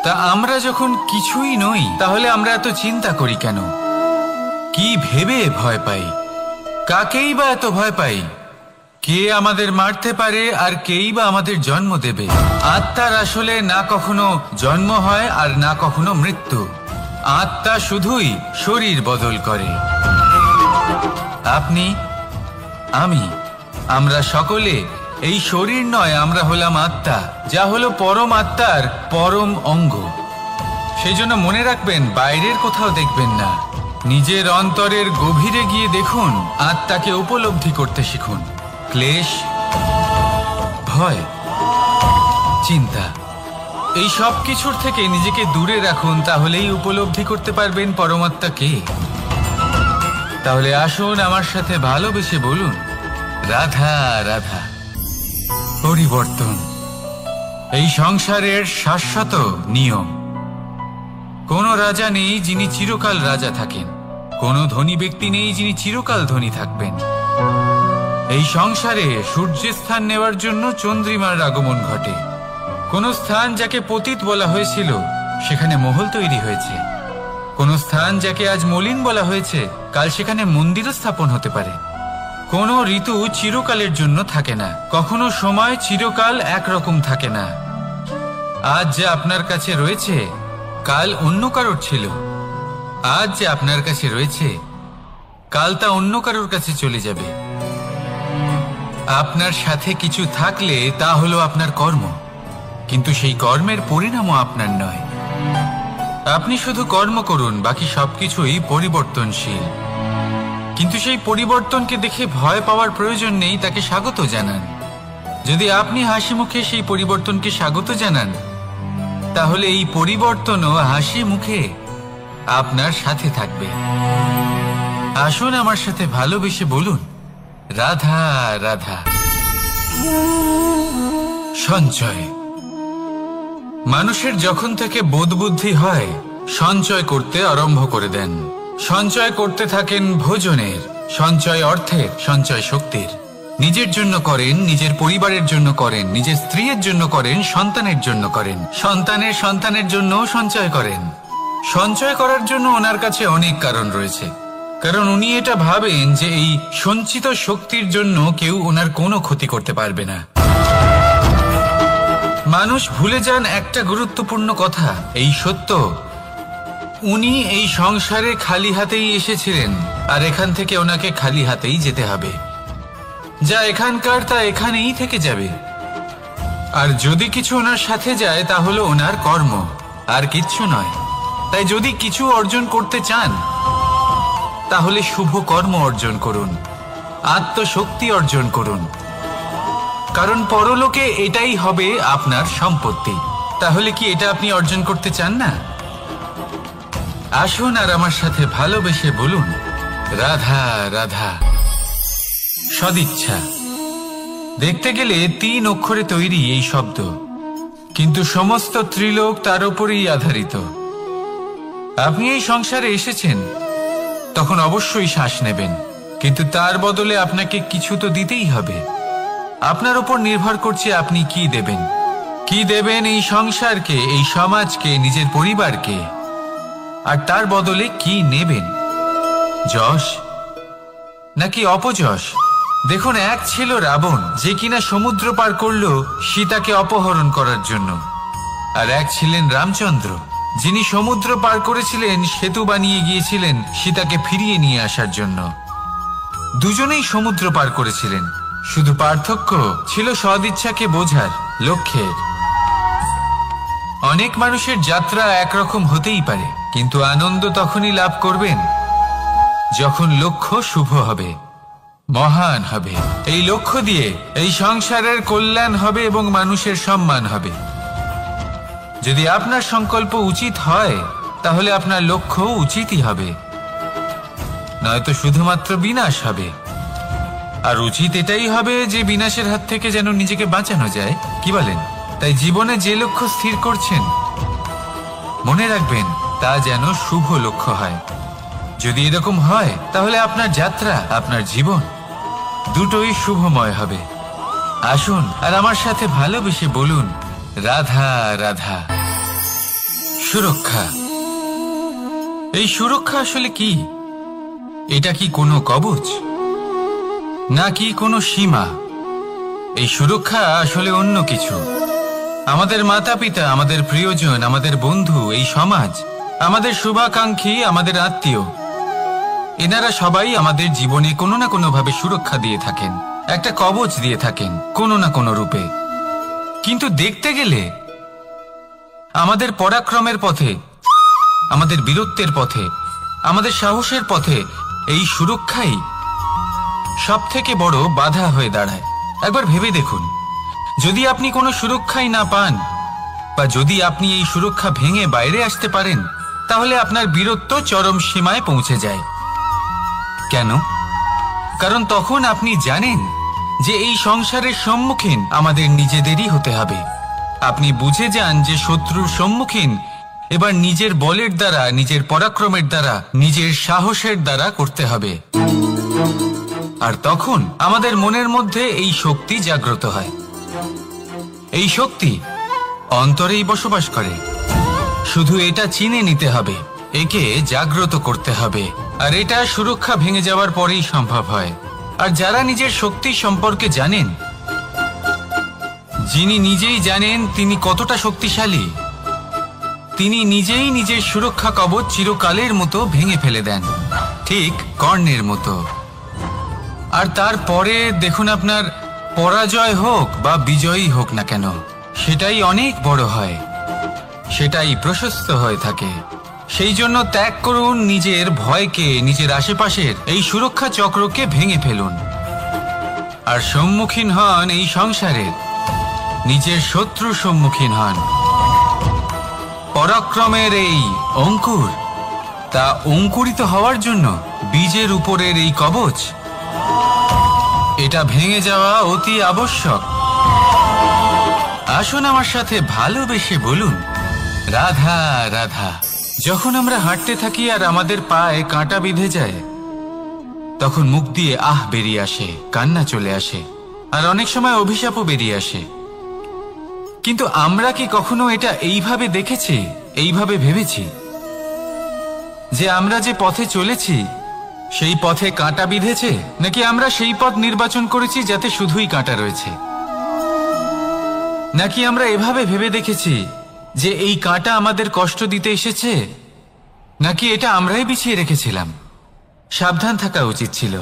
[SPEAKER 1] তা আমরা যখন কিছুই নই তাহলে আমরা এত চিন্তা করি কেন? কি ভেবে ভয় পাই? কাকেই বা এত ভয় পাই? কে আমাদের মারতে পারে আর কেই বা আমাদের জন্ম দেবে? আত্মার আসলে না কখনো জন্ম হয় আর না কখনো মৃত্যু। আত্মা শুধুই শরীর বদল করে। আপনি, আমি, আমরা সকলে এই শরীর নয়, আমরা হলাম আত্মা, যা হলো পরম আত্মার পরম অঙ্গ। সেজন্য মনে রাখবেন, বাইরের কোথাও দেখবেন না, নিজের অন্তরের গভীরে গিয়ে দেখুন, আত্মাকে উপলব্ধি করতে শিখুন। ক্লেশ, ভয়, চিন্তা, এই সব কিছুর থেকে নিজেকে দূরে রাখুন, তাহলেই উপলব্ধি করতে পারবেন পরমাত্মা কে। তাহলে আসুন আমার সাথে ভালোবেসে বলুন, রাধা রাধা। পরিবর্তন এই সংসারের শাশ্বত নিয়ম। কোনো রাজা নেই যিনি চিরকাল রাজা থাকেন, কোনো ধনী ব্যক্তি নেই যিনি চিরকাল ধনী থাকবেন। এই সংসারে সূর্যের স্থান নেওয়ার জন্য চন্দ্রিমার আগমন ঘটে। কোন স্থান যাকে পতিত বলা হয়েছিল সেখানে মহল তৈরি হয়েছে। কোন স্থান যাকে আজ মলিন বলা হয়েছে কাল সেখানে মন্দিরও স্থাপন হতে পারে। কোনো ঋতু চিরকালের জন্য থাকে না, কখনো সময় চিরকাল একরকম থাকে না। আজ যে আপনার কাছে রয়েছে কাল অন্য কারোর ছিল। আজ যে আপনার কাছে রয়েছে কাল তা অন্য কারোর কাছে চলে যাবে। আপনার সাথে কিছু থাকলে তা হলো আপনার কর্ম, কিন্তু সেই কর্মের পরিণামও আপনার নয়। আপনি শুধু কর্ম করুন, বাকি সবকিছুই পরিবর্তনশীল। কিন্তু সেই পরিবর্তনকে দেখে ভয় পাওয়ার প্রয়োজন নেই, তাকে স্বাগত জানান। যদি আপনি হাসি মুখে সেই পরিবর্তনকে স্বাগত জানান, তাহলে এই পরিবর্তনও হাসি মুখে আপনার সাথে থাকবে। আসুন আমার সাথে ভালোবেসে বলুন, রাধা রাধা। সঞ্চয়। মানুষের যখন থেকে বোধ বুদ্ধি হয় সঞ্চয় করতে আরম্ভ করে দেন। সঞ্চয় করতে থাকেন ভোজনের, সঞ্চয় অর্থের, সঞ্চয় শক্তির। নিজের জন্য করেন, নিজের পরিবারের জন্য করেন, নিজের স্ত্রীর জন্য করেন, সন্তানের জন্য করেন, সন্তানের সন্তানের জন্যও সঞ্চয় করেন। সঞ্চয় করার জন্য ওনার কাছে অনেক কারণ রয়েছে, কারণ উনি এটা ভাবেন যে এই সঞ্চিত শক্তির জন্য কেউ ওনার কোনো ক্ষতি করতে পারবে না। মানুষ ভুলে যান একটা গুরুত্বপূর্ণ কথা, এই সত্য, উনি এই সংসারে খালি হাতেই এসেছিলেন আর এখান থেকে ওনাকে খালি হাতেই যেতে হবে। যা এখানকার তা এখানেই থেকে যাবে। আর যদি কিছু ওনার সাথে যায় তা হলো ওনার কর্ম, আর কিচ্ছু নয়। তাই যদি কিছু অর্জন করতে চান তাহলে শুভ কর্ম অর্জন করুন, আত্মশক্তি অর্জন করুন, কারণ পরলোকে এটাই হবে আপনার সম্পত্তি। তাহলে কি এটা আপনি অর্জন করতে চান না? আসুন আর আমার সাথে ভালোবেসে বলুন, রাধা রাধা। সদিচ্ছা। দেখতে গেলে 3 অক্ষরে তৈরি এই শব্দ, কিন্তু সমস্ত ত্রিলোক তার উপরেই আধারিত। আপনি এই সংসারে এসেছেন, তখন অবশ্যই শ্বাস নেবেন, কিন্তু তার বদলে আপনাকে কিছু তো দিতেই হবে। আপনার উপর নির্ভর করছে আপনি কি দেবেন। কি দেবেন এই সংসারকে, এই সমাজকে, নিজের পরিবারকে, আর তার বদলে কি নেবেন? যশ নাকি অপযশ? দেখুন, এক ছিল রাবণ, যে কিনা সমুদ্র পার করল সীতাকে অপহরণ করার জন্য, আর এক ছিলেন রামচন্দ্র, যিনি সমুদ্র পার করেছিলেন, সেতু বানিয়ে গিয়েছিলেন সীতাকে ফিরিয়ে নিয়ে আসার জন্য। দুজনেই সমুদ্র পার করেছিলেন, শুধু পার্থক্য ছিল সদিচ্ছাকে বোঝার, লক্ষ্যের। অনেক মানুষের যাত্রা একরকম হতেই পারে, কিন্তু আনন্দ তখনই লাভ করবেন যখন লক্ষ্য শুভ হবে, মহান হবে। এই লক্ষ্য দিয়ে এই সংসারের কল্যাণ হবে এবং মানুষের সম্মান হবে। যদি আপনার সংকল্প উচিত হয় তাহলে আপনার লক্ষ্য উচিতই হবে, নয়তো শুধুমাত্র বিনাশ হবে। আর উচিত এটাই হবে যে বিনাশের হাত থেকে যেন নিজেকে বাঁচানো যায়, কি বলেন? তাই জীবনে যে লক্ষ্য স্থির করছেন মনে রাখবেন তা যেন শুভ লক্ষ্য হয়। যদি এরকম হয় তাহলে আপনার যাত্রা, আপনার জীবন দুটোই শুভময় হবে। আসুন আর আমার সাথে ভালোবেসে বলুন, রাধা রাধা। সুরক্ষা। এই সুরক্ষা আসলে কি? এটা কি কোনো কবচ, নাকি কোনো সীমা? এই সুরক্ষা আসলে অন্য কিছু। আমাদের মাতা পিতা, আমাদের প্রিয়জন, আমাদের বন্ধু, এই সমাজ, আমাদের শুভাকাঙ্ক্ষী, আমাদের আত্মীয়, এনারা সবাই আমাদের জীবনে কোনো না কোনো ভাবে সুরক্ষা দিয়ে থাকেন, একটা কবচ দিয়ে থাকেন কোনো না কোনো রূপে। কিন্তু দেখতে গেলে আমাদের পরাক্রমের পথে, আমাদের বীরত্বের পথে, আমাদের সাহসের পথে এই সুরক্ষাই সব থেকে বড় বাধা হয়ে দাঁড়ায়। একবার ভেবে দেখুন, যদি আপনি কোনো সুরক্ষাই না পান, বা যদি আপনি এই সুরক্ষা ভেঙে বাইরে আসতে পারেন, তাহলে আপনার বীরত্ব চরম সীমায় পৌঁছে যায়। কেন? কারণ তখন আপনি জানেন যে এই সংসারের সম্মুখীন আমাদের নিজেদেরই হতে হবে। আপনি বুঝে যান যে শত্রুর সম্মুখীন এবার নিজের বলের দ্বারা, নিজের পরাক্রমের দ্বারা, নিজের সাহসের দ্বারা করতে হবে। আর তখন আমাদের মনের মধ্যে এই শক্তি জাগ্রত হয়। এই শক্তি অন্তরেই বসবাস করে। শুধু এটা চিনে নিতে হবে, একে জাগ্রত করতে হবে। আর এটা সুরক্ষা ভেঙে যাওয়ার পরেই সম্ভব হয়। আর যারা নিজের শক্তি সম্পর্কে জানেন, যিনি নিজেই জানেন তিনি কতটা শক্তিশালী, তিনি নিজেই নিজের সুরক্ষা কবচ চিরকালের মতো ভেঙে ফেলে দেন, ঠিক কর্ণের মতো। আর তারপরে দেখুন, আপনার পরাজয় হোক বা বিজয়ী হোক না কেন, সেটাই অনেক বড় হয়, সেটাই প্রশস্ত হয়ে থাকে। সেই জন্য ত্যাগ করুন নিজের ভয়কে, নিজের আশেপাশের এই সুরক্ষা চক্রকে ভেঙে ফেলুন, আর সম্মুখীন হন এই সংসারের নিজের শত্রুর সম্মুখীন হন। পরাক্রমের এই অঙ্কুর, তা অঙ্কুরিত হওয়ার জন্য বীজের উপরের এই কবচ, এটা ভেঙে যাওয়া অতি আবশ্যক। আসুন আমার সাথে ভালোবেসে বলুন, রাধা রাধা। যখন আমরা হাঁটতে থাকি আর আমাদের পায়ে কাঁটা বিঁধে যায়, তখন মুখ দিয়ে আহ বেরিয়ে আসে, কান্না চলে আসে, আর অনেক সময় অভিশাপও বেরিয়ে আসে। কিন্তু আমরা কি কখনো এটা এইভাবে দেখেছি, এইভাবে ভেবেছি যে আমরা যে পথে চলেছি সেই পথে কাঁটা বিঁধেছে, নাকি আমরা সেই পথ নির্বাচন করেছি যাতে শুধুই কাঁটা রয়েছে? নাকি আমরা এভাবে ভেবে দেখেছি যে এই কাঁটা আমাদের কষ্ট দিতে এসেছে, নাকি এটা আমরাই বিছিয়ে রেখেছিলাম? সাবধান থাকা উচিত ছিল,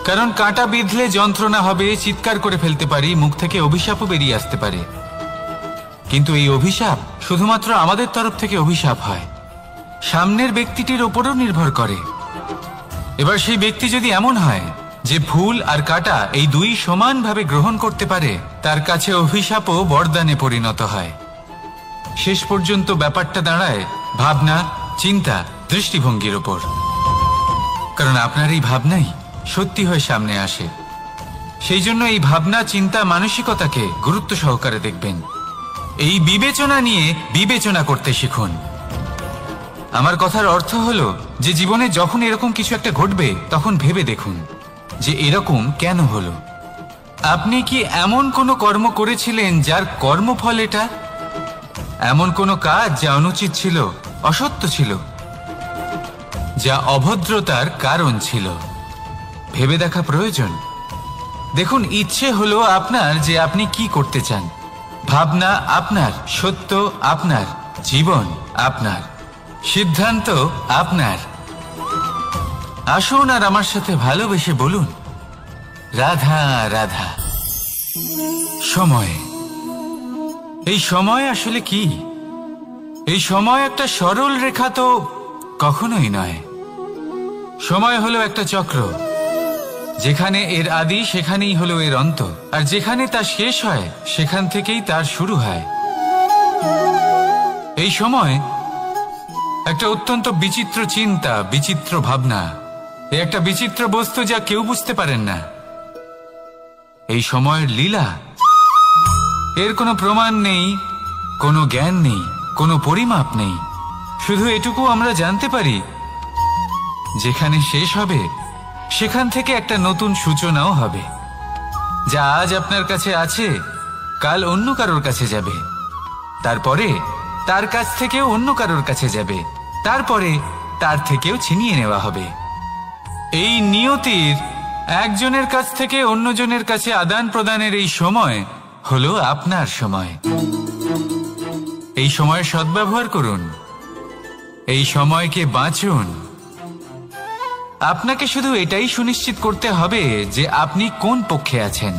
[SPEAKER 1] কারণ কাঁটা বিঁধলে যন্ত্রণা হবে, চিৎকার করে ফেলতে পারি, মুখ থেকে অভিশাপও বেরিয়ে আসতে পারে। কিন্তু এই অভিশাপ শুধুমাত্র আমাদের তরফ থেকে অভিশাপ হয়, সামনের ব্যক্তিটির ওপরও নির্ভর করে। এবার সেই ব্যক্তি যদি এমন হয় যে ফুল আর কাঁটা এই দুই সমানভাবে গ্রহণ করতে পারে, তার কাছে অভিশাপও বরদানে পরিণত হয়। শেষ পর্যন্ত ব্যাপারটা দাঁড়ায় ভাবনা, চিন্তা, দৃষ্টিভঙ্গির ওপর। কারণ আপনার এই ভাবনাই সত্যি হয়ে সামনে আসে। সেই জন্য এই ভাবনা, চিন্তা, মানসিকতাকে গুরুত্ব সহকারে দেখবেন। এই বিবেচনা নিয়ে বিবেচনা করতে শিখুন। আমার কথার অর্থ হলো যে জীবনে যখন এরকম কিছু একটা ঘটবে, তখন ভেবে দেখুন যে এরকম কেন হলো। আপনি কি এমন কোনো কর্ম করেছিলেন যার কর্মফল এটা? এমন কোনো কাজ যা অনুচিত ছিল, অসত্য ছিল, যা অভদ্রতার কারণ ছিল? ভেবে দেখা প্রয়োজন। দেখুন, ইচ্ছে হলো আপনার যে আপনি কি করতে চান, ভাবনা আপনার, সত্য আপনার, জীবন আপনার, সিদ্ধান্ত আপনার। আসুন আর আমার সাথে ভালোবেসে বলুন, রাধা রাধা। সময়। এই সময় আসলে কি? এই সময় একটা সরল রেখা তো কখনোই নয়। সময় হলো একটা চক্র, যেখানে এর আদি সেখানেই হলো এর অন্ত, আর যেখানে তা শেষ হয় সেখান থেকেই তার শুরু হয়। এই সময় একটা অত্যন্ত বিচিত্র চিন্তা, বিচিত্র ভাবনা, একটা বিচিত্র বস্তু যা কেউ বুঝতে পারেন না। এই সময়ের লীলা, এর কোনো প্রমাণ নেই, কোনো জ্ঞান নেই, কোনো পরিমাপ নেই। শুধু এটুকু আমরা জানতে পারি, যেখানে শেষ হবে সেখান থেকে একটা নতুন সূচনাও হবে। যা আজ আপনার কাছে আছে কাল অন্য কারোর কাছে যাবে, তারপরে তার কাছ থেকেও অন্য কারোর কাছে যাবে, তারপরে তার থেকেও ছিনিয়ে নেওয়া হবে। এই নিয়তির একজনের কাছ থেকে অন্যজনের কাছে আদান প্রদানের এই সময় হলো আপনার সময়। এই সময়ের সদ্ব্যবহার করুন, এই সময়কে বাঁচুন। আপনাকে শুধু এটাই সুনিশ্চিত করতে হবে যে আপনি কোন পক্ষে আছেন।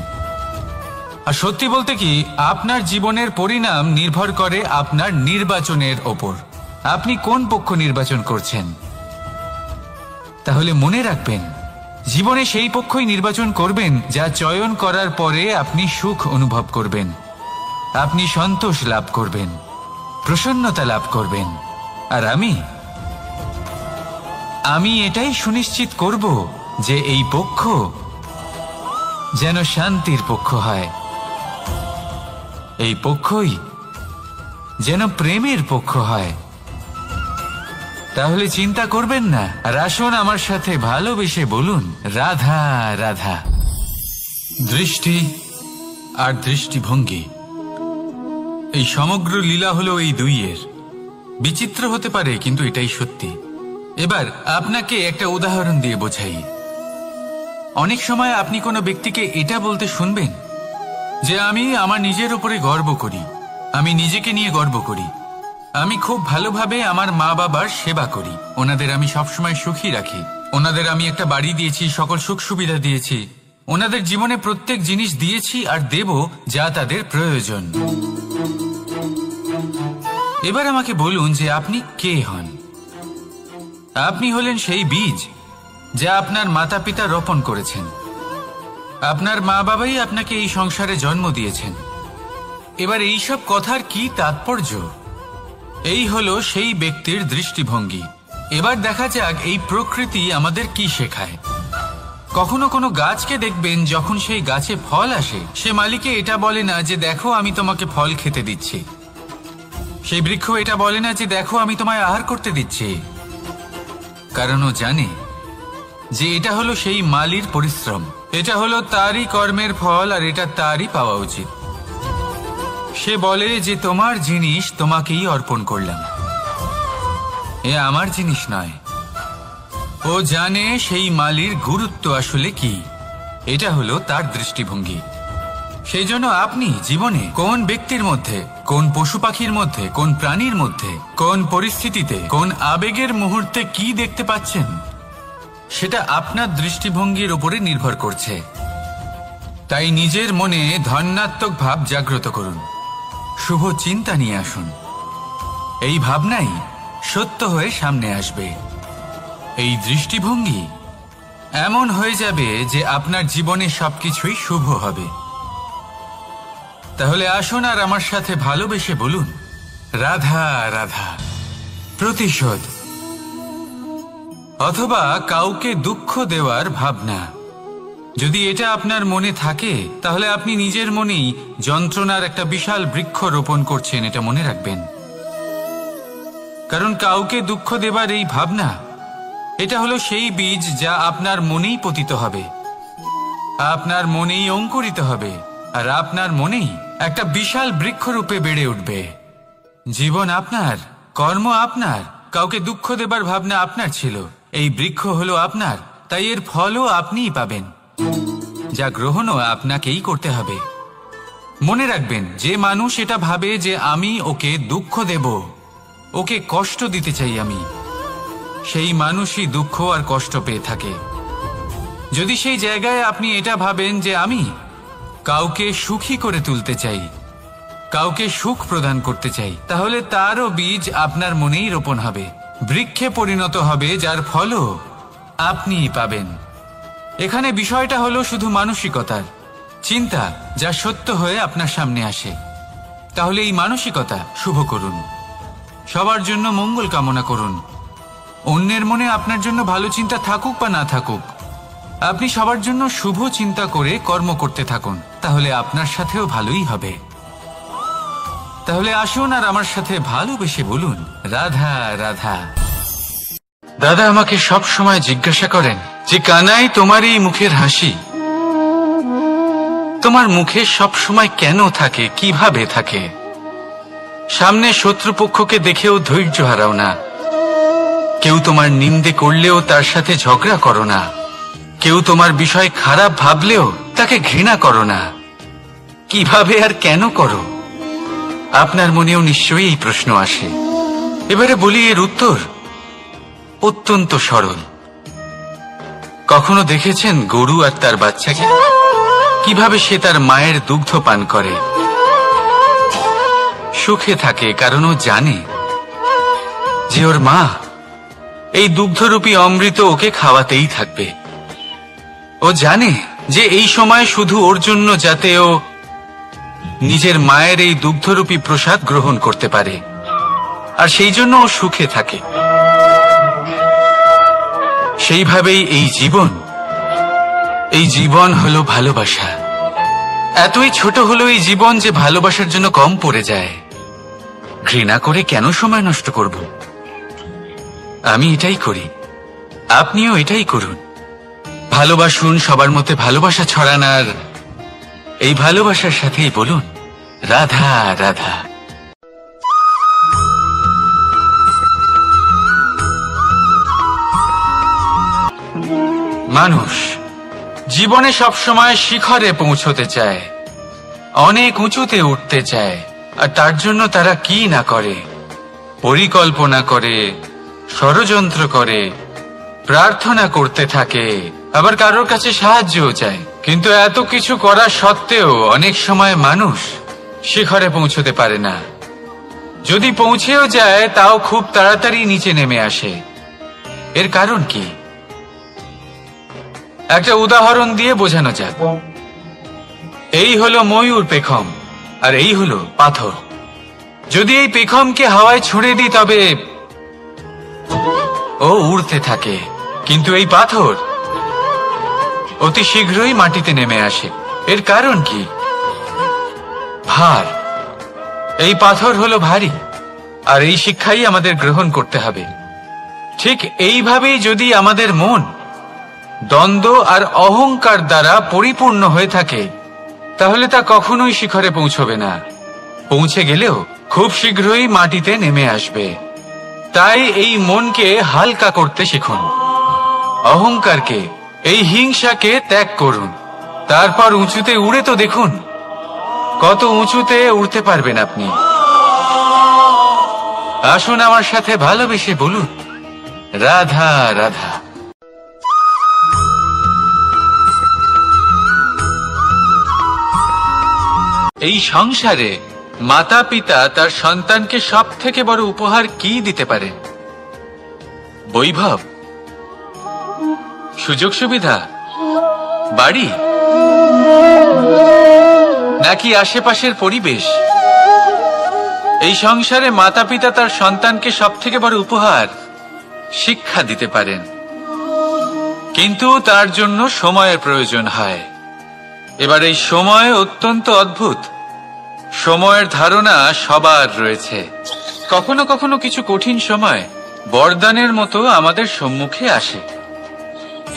[SPEAKER 1] আর সত্যি বলতে কি, আপনার জীবনের পরিণাম নির্ভর করে আপনার নির্বাচনের ওপর। আপনি কোন পক্ষ নির্বাচন করছেন। তাহলে মনে রাখবেন, জীবনে সেই পক্ষই নির্বাচন করবেন যা চয়ন করার পরে আপনি সুখ অনুভব করবেন, আপনি সন্তোষ লাভ করবেন, প্রসন্নতা লাভ করবেন। আর আমি এটাই সুনিশ্চিত করব যে এই পক্ষ যেন শান্তির পক্ষ হয়, এই পক্ষই যেন প্রেমের পক্ষ হয়। তাহলে চিন্তা করবেন না, আর আসুন আমার সাথে ভালোবেসে বলুন, রাধা রাধা। দৃষ্টি আর দৃষ্টিভঙ্গি, এই সমগ্র লীলা হলো এই দুইয়ের। বিচিত্র হতে পারে, কিন্তু এটাই সত্যি। এবার আপনাকে একটা উদাহরণ দিয়ে বোঝাই। অনেক সময় আপনি কোনো ব্যক্তিকে এটা বলতে শুনবেন যে আমি আমার নিজের উপরে গর্ব করি, আমি নিজেকে নিয়ে গর্ব করি, আমি খুব ভালোভাবে আমার মা বাবার সেবা করি, ওনাদের আমি সবসময় সুখী রাখি, ওনাদের আমি একটা বাড়ি দিয়েছি, সকল সুখ সুবিধা দিয়েছি, ওনাদের জীবনে প্রত্যেক জিনিস দিয়েছি আর দেব যা তাদের প্রয়োজন। এবার আমাকে বলুন যে আপনি কে হন। আপনি হলেন সেই বীজ যা আপনার মাতা পিতা রোপণ করেছেন। আপনার মা বাবাই আপনাকে এই সংসারে জন্ম দিয়েছেন। এবার এইসব কথার কি তাৎপর্য? এই হলো সেই ব্যক্তির দৃষ্টিভঙ্গি। এবার দেখা যাক এই প্রকৃতি আমাদের কি শেখায়। কখনো কোনো গাছকে দেখবেন, যখন সেই গাছে ফল আসে, সে মালিকে এটা বলে না যে দেখো আমি তোমাকে ফল খেতে দিচ্ছি। সেই বৃক্ষ এটা বলে না যে দেখো আমি তোমায় আহার করতে দিচ্ছি, কারণ ও জানে যে এটা হলো সেই মালির পরিশ্রম, এটা হলো তারই কর্মের ফল, আর এটা তারই পাওয়া উচিত। সে বলে যে তোমার জিনিস তোমাকেই অর্পণ করলাম, এ আমার জিনিস নয়। ও জানে সেই মালির গুরুত্ব আসলে কি। এটা হলো তার দৃষ্টিভঙ্গি। সেই জন্য আপনি জীবনে কোন ব্যক্তির মধ্যে, কোন পশু পাখির মধ্যে, কোন প্রাণীর মধ্যে, কোন পরিস্থিতিতে, কোন আবেগের মুহূর্তে কি দেখতে পাচ্ছেন, সেটা আপনার দৃষ্টিভঙ্গির উপরে নির্ভর করছে। তাই নিজের মনে ধন্যাত্মক ভাব জাগ্রত করুন, শুভ চিন্তা নিয়ে আসুন। এই ভাবনাই সত্য হয়ে সামনে আসবে। এই দৃষ্টিভঙ্গি এমন হয়ে যাবে যে আপনার জীবনে সবকিছুই শুভ হবে। তাহলে আসুন আর আমার সাথে ভালোবেসে বলুন, রাধা রাধা। প্রতিশোধ অথবা কাউকে দুঃখ দেওয়ার ভাবনা, যদি এটা আপনার মনে থাকে, তাহলে আপনি নিজের মনেই যন্ত্রণার একটা বিশাল বৃক্ষ রোপণ করছেন, এটা মনে রাখবেন। কারণ কাউকে দুঃখ দেবার এই ভাবনা, এটা হলো সেই বীজ যা আপনার মনেই পতিত হবে, আপনার মনেই অঙ্কুরিত হবে, আর আপনার মনেই একটা বিশাল বৃক্ষরূপে বেড়ে উঠবে। জীবন আপনার, কর্ম আপনার, কাউকে দুঃখ দেবার ভাবনা আপনার ছিল, এই বৃক্ষ হলো আপনার, তাই এর ফলও আপনিই পাবেন, যা গ্রহণও আপনাকেই করতে হবে। মনে রাখবেন, যে মানুষ এটা ভাবে যে আমি ওকে দুঃখ দেব, ওকে কষ্ট দিতে চাই আমি, সেই মানুষই দুঃখ আর কষ্ট পেয়ে থাকে। যদি সেই জায়গায় আপনি এটা ভাবেন যে আমি কাউকে সুখী করে তুলতে চাই, কাউকে সুখ প্রদান করতে চাই, তাহলে তারও বীজ আপনার মনেই রোপণ হবে, বৃক্ষে পরিণত হবে, যার ফলও আপনিই পাবেন। এখানে বিষয়টা হলো শুধু মানসিকতার চিন্তা, যা সত্য হয়ে আপনার সামনে আসে। তাহলে এই মানসিকতা শুভ করুন, সবার জন্য মঙ্গল কামনা করুন। অন্যের মনে আপনার জন্য ভালো চিন্তা থাকুক বা না থাকুক, আপনি সবার জন্য শুভ চিন্তা করে কর্ম করতে থাকুন, তাহলে আপনার সাথেও ভালোই হবে। তাহলে আসুন আর আমার সাথে ভালোবেসে বলুন, রাধা রাধা। দাদা আমাকে সব সময় জিজ্ঞাসা করেন যে কানাই, তোমার এই মুখের হাসি, তোমার মুখে সব সময় কেন থাকে, কিভাবে থাকে? সামনে শত্রুপক্ষকে দেখেও ধৈর্য হারাও না, কেউ তোমার নিন্দে করলেও তার সাথে ঝগড়া করো না, কেউ তোমার বিষয় খারাপ ভাবলেও তাকে ঘৃণা করো না। কিভাবে আর কেন করো? আপনার মনেও নিশ্চয়ই এই প্রশ্ন আসে। এবারে বলি, এর উত্তর অত্যন্ত সরল। কখনো দেখেছেন গরু আর তার বাচ্চাকে কিভাবে সে তার মায়ের দুগ্ধ পান করে? সুখে থাকে, কারণ ও জানে যে ওর মা এই দুগ্ধরূপী অমৃত ওকে খাওয়াতেই থাকবে। ও জানে যে এই সময় শুধু ওর জন্য, যাতে ও নিজের মায়ের এই দুগ্ধরূপী প্রসাদ গ্রহণ করতে পারে, আর সেই জন্য ও সুখে থাকে। সেইভাবেই এই জীবন হলো ভালোবাসা। এতই ছোট হলো এই জীবন যে ভালোবাসার জন্য কম পড়ে যায়। ঘৃণা করে কেন সময় নষ্ট করব? আমি এটাই করি, আপনিও এটাই করুন। ভালোবাসুন, সবার মধ্যে ভালোবাসা ছড়ান, আর এই ভালোবাসার সাথেই বলুন রাধা রাধা। মানুষ জীবনে সবসময় শিখরে পৌঁছতে চায়, অনেক উঁচুতে উঠতে চায়, আর তার জন্য তারা কি না করে, পরিকল্পনা করে, ষড়যন্ত্র করে, প্রার্থনা করতে থাকে, আবার কারোর কাছে সাহায্যও চায়। কিন্তু এত কিছু করা সত্ত্বেও অনেক সময় মানুষ শিখরে পৌঁছতে পারে না। যদি পৌঁছেও যায় তাও খুব তাড়াতাড়ি নিচে নেমে আসে। এর কারণ কি? একটা উদাহরণ দিয়ে বোঝানো যাক। এই হলো ময়ূর পেখম, আর এই হলো পাথর। যদি এই পেখমকে হাওয়ায় ছুঁড়ে দিই তবে ও উড়তে থাকে, কিন্তু এই পাথর অতি শীঘ্রই মাটিতে নেমে আসে। এর কারণ কি? ভার। এই পাথর হলো ভারী, আর এই শিক্ষাই আমাদের গ্রহণ করতে হবে। ঠিক এইভাবেই যদি আমাদের মন দ্বন্দ্ব আর অহংকার দ্বারা পরিপূর্ণ হয়ে থাকে, তাহলে তা কখনোই শিখরে পৌঁছবে না। পৌঁছে গেলেও খুব শীঘ্রই মাটিতে নেমে আসবে। তাই এই মনকে হালকা করতে শিখুন, অহংকারকে, এই হিংসাকে ত্যাগ করুন। তারপর উঁচুতে উড়ে তো দেখুন কত উঁচুতে উড়তে পারবেন আপনি। আসুন আমার সাথে ভালোবেসে বলুন রাধা রাধা। এই সংসারে মাতা পিতা তার সন্তানকে সব থেকে বড় উপহার কি দিতে পারে? বৈভব, সুযোগ সুবিধা, বাড়ি, নাকি আশেপাশের পরিবেশ? এই সংসারে মাতা পিতা তার সন্তানকে সব থেকে বড় উপহার শিক্ষা দিতে পারেন, কিন্তু তার জন্য সময়ের প্রয়োজন হয়। এবার এই সময় অত্যন্ত অদ্ভুত। সময়ের ধারণা সবার রয়েছে। কখনো কখনো কিছু কঠিন সময় বরদানের মতো আমাদের সম্মুখে আসে।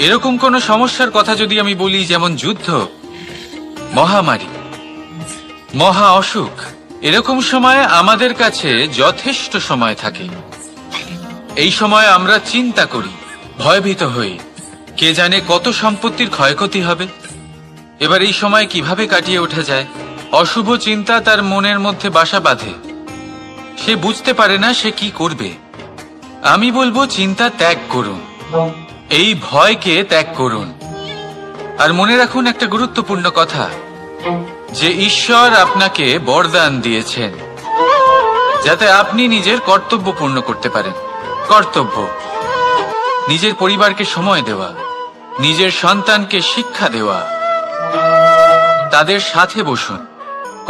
[SPEAKER 1] এরকম কোন সমস্যার কথা যদি আমি বলি, যেমন যুদ্ধ, মহামারী, মহা অসুখ, এরকম সময় আমাদের কাছে যথেষ্ট সময় থাকে। এই সময় আমরা চিন্তা করি, ভয়ভীত হই, কে জানে কত সম্পত্তির ক্ষয়ক্ষতি হবে। এবার এই সময় কিভাবে কাটিয়ে ওঠা যায়? অশুভ চিন্তা তার মনের মধ্যে বাসা বাঁধে, সে বুঝতে পারে না সে কি করবে। আমি বলবো চিন্তা ত্যাগ করুন, এই ভয়কে ত্যাগ করুন। আর মনে রাখুন একটা গুরুত্বপূর্ণ কথা, যে ঈশ্বর আপনাকে বরদান দিয়েছেন যাতে আপনি নিজের কর্তব্য পূর্ণ করতে পারেন। কর্তব্য, নিজের পরিবারকে সময় দেওয়া, নিজের সন্তানকে শিক্ষা দেওয়া। তাদের সাথে বসুন,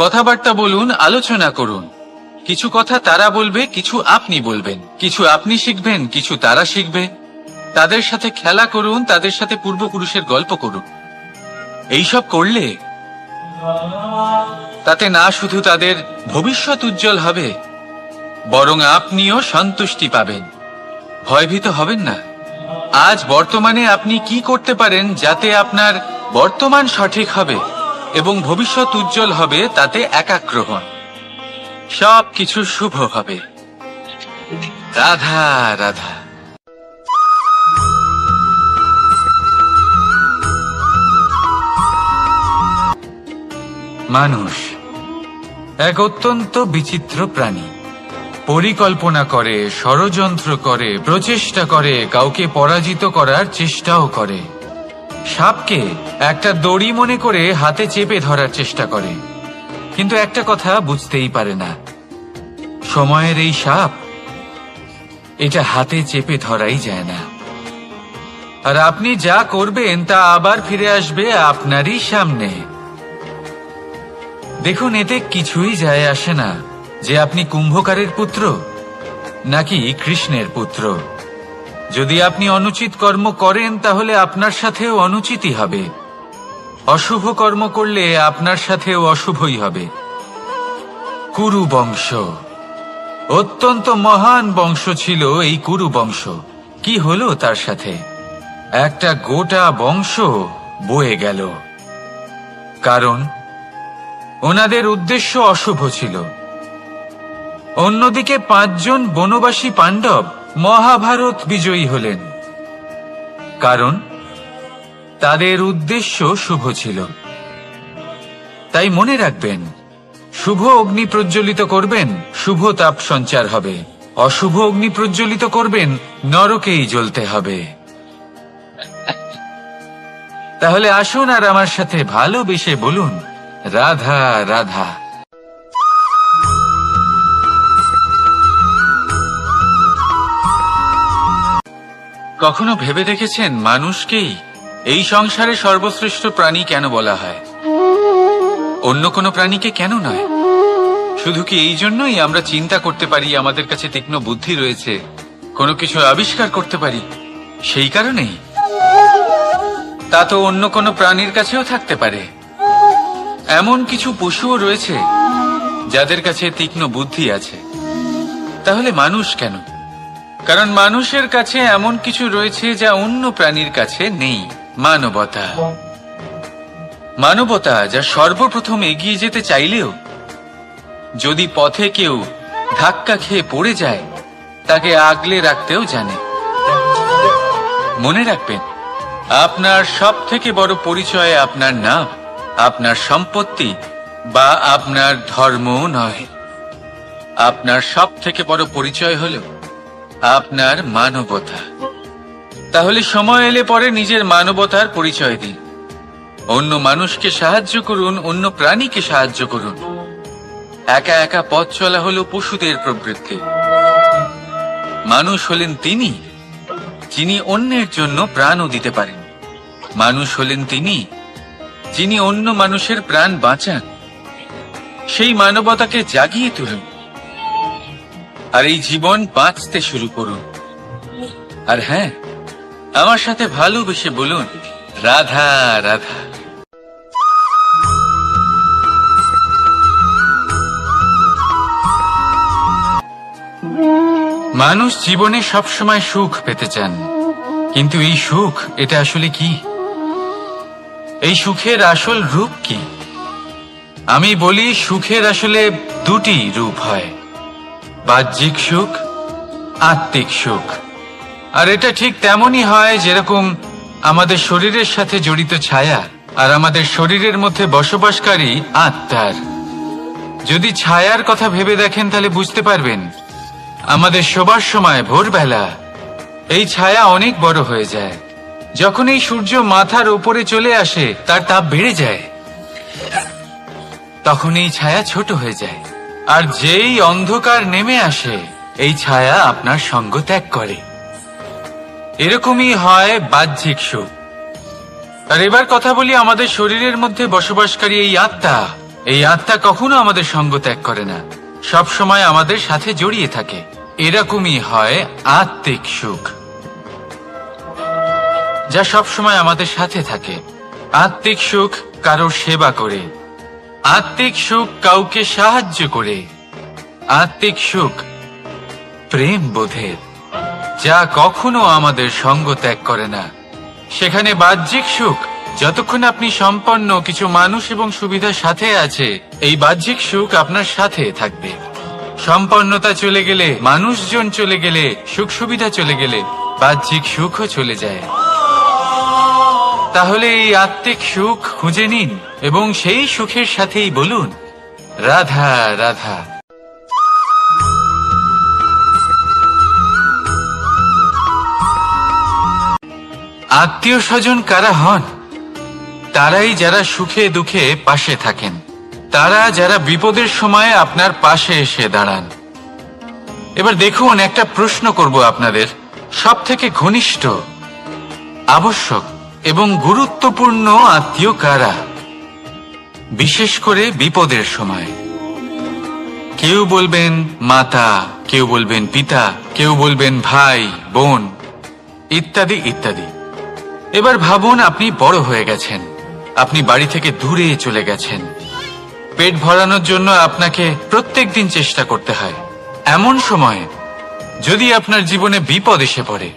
[SPEAKER 1] কথাবার্তা বলুন, আলোচনা করুন। কিছু কথা তারা বলবে, কিছু আপনি বলবেন, কিছু আপনি শিখবেন, কিছু তারা শিখবে। তাদের সাথে খেলা করুন, তাদের সাথে পূর্বপুরুষের গল্প করুন। এইসব করলে তাতে না শুধু তাদের ভবিষ্যৎ উজ্জ্বল হবে, বরং আপনিও সন্তুষ্টি পাবেন। ভয়ভীত হবেন না। আজ বর্তমানে আপনি কি করতে পারেন যাতে আপনার বর্তমান সঠিক হবে এবং ভবিষ্যৎ উজ্জ্বল হবে, তাতে একাগ্র হন। সবকিছু শুভ হবে। রাধা রাধা। মানুষ এক অত্যন্ত বিচিত্র প্রাণী। পরিকল্পনা করে, ষড়যন্ত্র করে, প্রচেষ্টা করে, কাউকে পরাজিত করার চেষ্টাও করে। সাপকে একটা দড়ি মনে করে হাতে চেপে ধরার চেষ্টা করে, কিন্তু একটা কথা বুঝতেই পারে না, সময়ের এই সাপ, এটা হাতে চেপে ধরাই যায় না। আর আপনি যা করবেন তা আবার ফিরে আসবে আপনারই সামনে। দেখুন, এতে কিছুই যায় আসে না যে আপনি কুম্ভকারের পুত্র নাকি কৃষ্ণের পুত্র। যদি আপনি অনুচিত কর্ম করেন তাহলে আপনার সাথেও অনুচিতই হবে। অশুভ কর্ম করলে আপনার সাথেও অশুভই হবে। কুরু বংশ অত্যন্ত মহান বংশ ছিল। এই কুরু বংশ কি হলো তার সাথে? একটা গোটা বংশ বয়ে গেল, কারণ ওনাদের উদ্দেশ্য অশুভ ছিল। অন্যদিকে 5 জন বনবাসী পাণ্ডব মহাভারত বিজয়ী হলেন, কারণ তাদের উদ্দেশ্য শুভ ছিল। তাই মনে রাখবেন, শুভ অগ্নি প্রজ্বলিত করবেন, শুভ তাপ সঞ্চার হবে। অশুভ অগ্নি প্রজ্বলিত করবেন, নরকেই জ্বলতে হবে। তাহলে আসুন আর আমার সাথে ভালোবেসে বলুন, রাধা রাধা। কখনো ভেবে দেখেছেন মানুষকেই এই সংসারে সর্বশ্রেষ্ঠ প্রাণী কেন বলা হয়? অন্য কোনো প্রাণীকে কেন নয়? শুধু কি এই জন্যই আমরা চিন্তা করতে পারি, আমাদের কাছে তীক্ষ্ণ বুদ্ধি রয়েছে, কোনো কিছু আবিষ্কার করতে পারি, সেই কারণেই? তা তো অন্য কোনো প্রাণীর কাছেও থাকতে পারে। এমন কিছু পশুও রয়েছে যাদের কাছে তীক্ষ্ণ বুদ্ধি আছে। তাহলে মানুষ কেন? কারণ মানুষের কাছে এমন কিছু রয়েছে যা অন্য প্রাণীর কাছে নেই। মানবতা। মানবতা যা সর্বপ্রথম এগিয়ে যেতে চাইলেও যদি পথে কেউ ধাক্কা খেয়ে পড়ে যায়, তাকে আগলে রাখতেও জানে। মনে রাখবেন, আপনার সব থেকে বড় পরিচয় আপনার নাম, আপনার সম্পত্তি বা আপনার ধর্ম নয়। আপনার সব থেকে বড় পরিচয় হল আপনার মানবতা। তাহলে সময় এলে পরে নিজের মানবতার পরিচয় দিন। অন্য মানুষকে সাহায্য করুন, অন্য প্রাণীকে সাহায্য করুন। একা একা পথ চলা হলো পশুদের প্রবৃত্তি। মানুষ হলেন তিনি যিনি অন্যের জন্য প্রাণও দিতে পারেন। মানুষ হলেন তিনি যিনি অন্য মানুষের প্রাণ বাঁচান। সেই মানবতাকে জাগিয়ে তুলুন আর এই জীবন বাঁচতে শুরু করুন। আর হ্যাঁ, আমার সাথে ভালোবেসে বলুন, রাধা রাধা। মানুষ জীবনে সবসময় সুখ পেতে চান, কিন্তু এই সুখ, এটা আসলে কি? এই সুখের আসল রূপ কি? আমি বলি, সুখের আসলে 2টি রূপ হয়, বাহ্যিক সুখ, আত্মিক সুখ। আর এটা ঠিক তেমনই হয় যেরকম আমাদের শরীরের সাথে জড়িত ছায়া আর আমাদের শরীরের মধ্যে বসবাসকারী আত্মার। যদি ছায়ার কথা ভেবে দেখেন তাহলে বুঝতে পারবেন, আমাদের শোবার সময় ভোরবেলা এই ছায়া অনেক বড় হয়ে যায়। যখন এই সূর্য মাথার উপরে চলে আসে, তার তাপ বেড়ে যায়, তখন এই ছায়া ছোট হয়ে যায়। আর যেই অন্ধকার নেমে আসে, এই ছায়া আপনার সঙ্গ ত্যাগ করে। এরকমই হয় বাহ্যিক সুখ। আর এবার কথা বলি আমাদের শরীরের মধ্যে বসবাসকারী এই আত্মা। এই আত্মা কখনো আমাদের সঙ্গ ত্যাগ করে না, সব সময় আমাদের সাথে জড়িয়ে থাকে। এরকমই হয় আত্মিক সুখ, যা সব সময় আমাদের সাথে থাকে। আত্মিক সুখ কারোর সেবা করে, আত্মিক সুখ কাউকে সাহায্য করে, আত্মিক সুখ প্রেম বোধের। যা কখনো আমাদের সঙ্গ ত্যাগ করে না। সেখানে বাহ্যিক সুখ, যতক্ষণ আপনি সম্পন্ন কিছু মানুষ এবং সুবিধার সাথে আছে, এই বাহ্যিক সুখ আপনার সাথে থাকবে। সম্পন্নতা চলে গেলে, মানুষজন চলে গেলে, সুখ সুবিধা চলে গেলে বাহ্যিক সুখও চলে যায়। তাহলে এই আত্মিক সুখ খুঁজে নিন এবং সেই সুখের সাথেই বলুন, রাধা রাধা। আত্মীয় স্বজন কারা হন? তারাই যারা সুখে দুঃখে পাশে থাকেন, তারা যারা বিপদের সময় আপনার পাশে এসে দাঁড়ান। এবার দেখুন, একটা প্রশ্ন করব আপনাদের, সব থেকে ঘনিষ্ঠ, আবশ্যক এবং গুরুত্বপূর্ণ আত্মীয় কারা, বিশেষ করে বিপদের সময়? কেউ বলবেন মাতা, কেউ বলবেন পিতা, কেউ বলবেন ভাই বোন, ইত্যাদি ইত্যাদি। এবার ভাবুন, আপনি বড় হয়ে গেছেন, আপনি বাড়ি থেকে দূরে চলে গেছেন। পেট ভরানোর জন্য আপনাকে প্রত্যেকদিন চেষ্টা করতে হয়। এমন সময় যদি আপনার জীবনে বিপদ এসে পড়ে,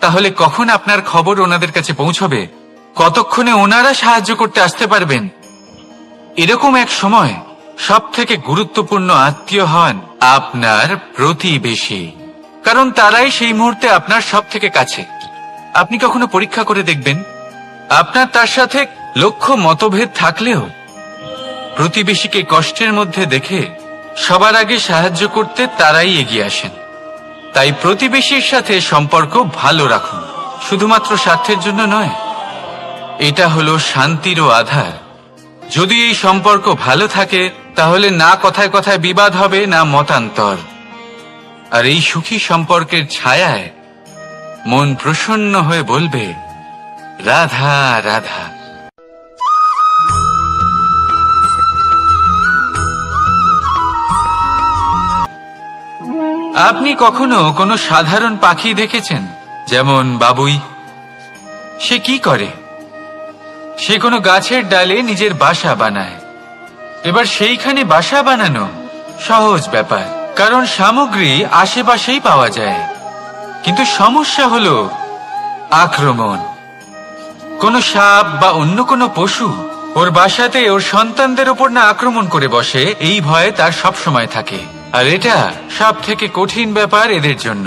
[SPEAKER 1] তাহলে কখন আপনার খবর ওনাদের কাছে পৌঁছবে? কতক্ষণে ওনারা সাহায্য করতে আসতে পারবেন? এরকম এক সময় সব থেকে গুরুত্বপূর্ণ আত্মীয় হন আপনার প্রতিবেশী, কারণ তারাই সেই মুহূর্তে আপনার সব থেকে কাছে। আপনি কখনো পরীক্ষা করে দেখবেন, আপনার তার সাথে লক্ষ্য মতভেদ থাকলেও প্রতিবেশীকে কষ্টের মধ্যে দেখে সবার আগে সাহায্য করতে তারাই এগিয়ে আসেন। তাই প্রতিবেশীর সাথে সম্পর্ক ভালো রাখুন, শুধুমাত্র স্বার্থের জন্য নয়। এটা হলো শান্তিরও আধার। যদি এই সম্পর্ক ভালো থাকে, তাহলে না কথায় কথায় বিবাদ হবে, না মতান্তর। আর এই সুখী সম্পর্কের ছায়ায় মন প্রসন্ন হয়ে বলবে, রাধা রাধা। আপনি কখনো কোনো সাধারণ পাখি দেখেছেন, যেমন বাবুই? সে কি করে? সে কোনো গাছের ডালে নিজের বাসা বানায়। এবার সেইখানে বাসা বানানো সহজ ব্যাপার, কারণ সামগ্রী আশেপাশেই পাওয়া যায়। কিন্তু সমস্যা হলো আক্রমণ। কোনো সাপ বা অন্য কোনো পশু ওর বাসাতে ওর সন্তানদের উপর না আক্রমণ করে বসে, এই ভয়ে তার সব সময় থাকে। আর এটা সব থেকে কঠিন ব্যাপার এদের জন্য,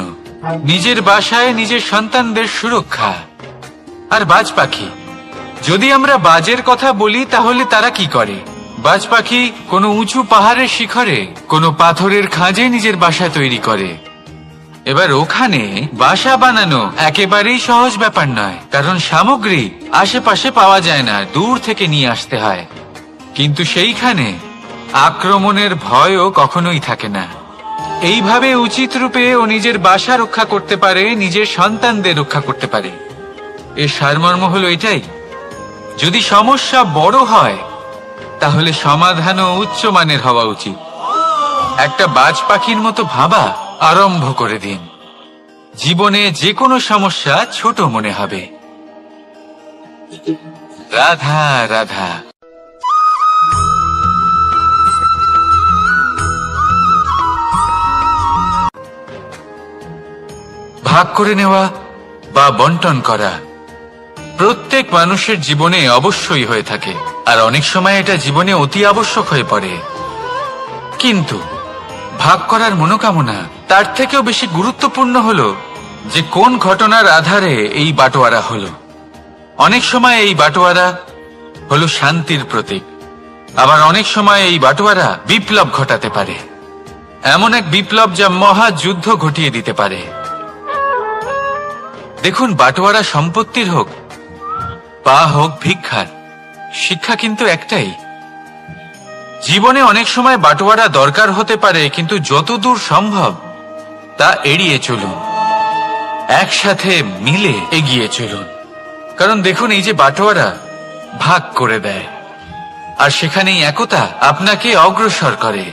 [SPEAKER 1] নিজের বাসায় নিজের সন্তানদের সুরক্ষা। আর বাজ পাখি, যদি আমরা বাজের কথা বলি, তাহলে তারা কি করে? বাজ পাখি কোনো উঁচু পাহাড়ের শিখরে, কোনো পাথরের খাঁজে নিজের বাসা তৈরি করে। এবার ওখানে বাসা বানানো একেবারেই সহজ ব্যাপার নয়, কারণ সামগ্রী আশেপাশে পাওয়া যায় না, দূর থেকে নিয়ে আসতে হয়। কিন্তু সেইখানে আক্রমণের ভয়ও কখনোই থাকে না। এইভাবে উচিত রূপে ও নিজের বাসা রক্ষা করতে পারে, নিজের সন্তানদের রক্ষা করতে পারে। এর সারমর্ম হলো এটাই, যদি সমস্যা বড় হয়, তাহলে সমাধানও উচ্চমানের হওয়া উচিত। একটা বাজ পাখির মতো ভাবা আরম্ভ করে দিন। জীবনে যে কোনো সমস্যা ছোট মনে হবে। রাধা রাধা। ভাগ করে নেওয়া বা বন্টন করা প্রত্যেক মানুষের জীবনে অবশ্যই হয়ে থাকে, আর অনেক সময় এটা জীবনে অতি আবশ্যক হয়ে পড়ে। কিন্তু ভাগ করার মনোকামনা তার থেকেও বেশি গুরুত্বপূর্ণ হলো যে কোন ঘটনার আধারে এই বাটোয়ারা হলো। অনেক সময় এই বাটোয়ারা হলো শান্তির প্রতীক, আবার অনেক সময় এই বাটোয়ারা বিপ্লব ঘটাতে পারে, এমন এক বিপ্লব যা মহাযুদ্ধ ঘটিয়ে দিতে পারে। দেখুন, বাটোয়ারা সম্পত্তির হোক বা হোক ভিক্ষার, শিক্ষা কিন্তু একটাই। জীবনে অনেক সময় বাটোয়ারা দরকার হতে পারে, কিন্তু যতদূর সম্ভব তা এড়িয়ে চলুন, একসাথে মিলে এগিয়ে চলুন। কারণ দেখুন, এই যে বাটোয়ারা ভাগ করে দেয়, আর সেখানেই একতা আপনাকে অগ্রসর করে।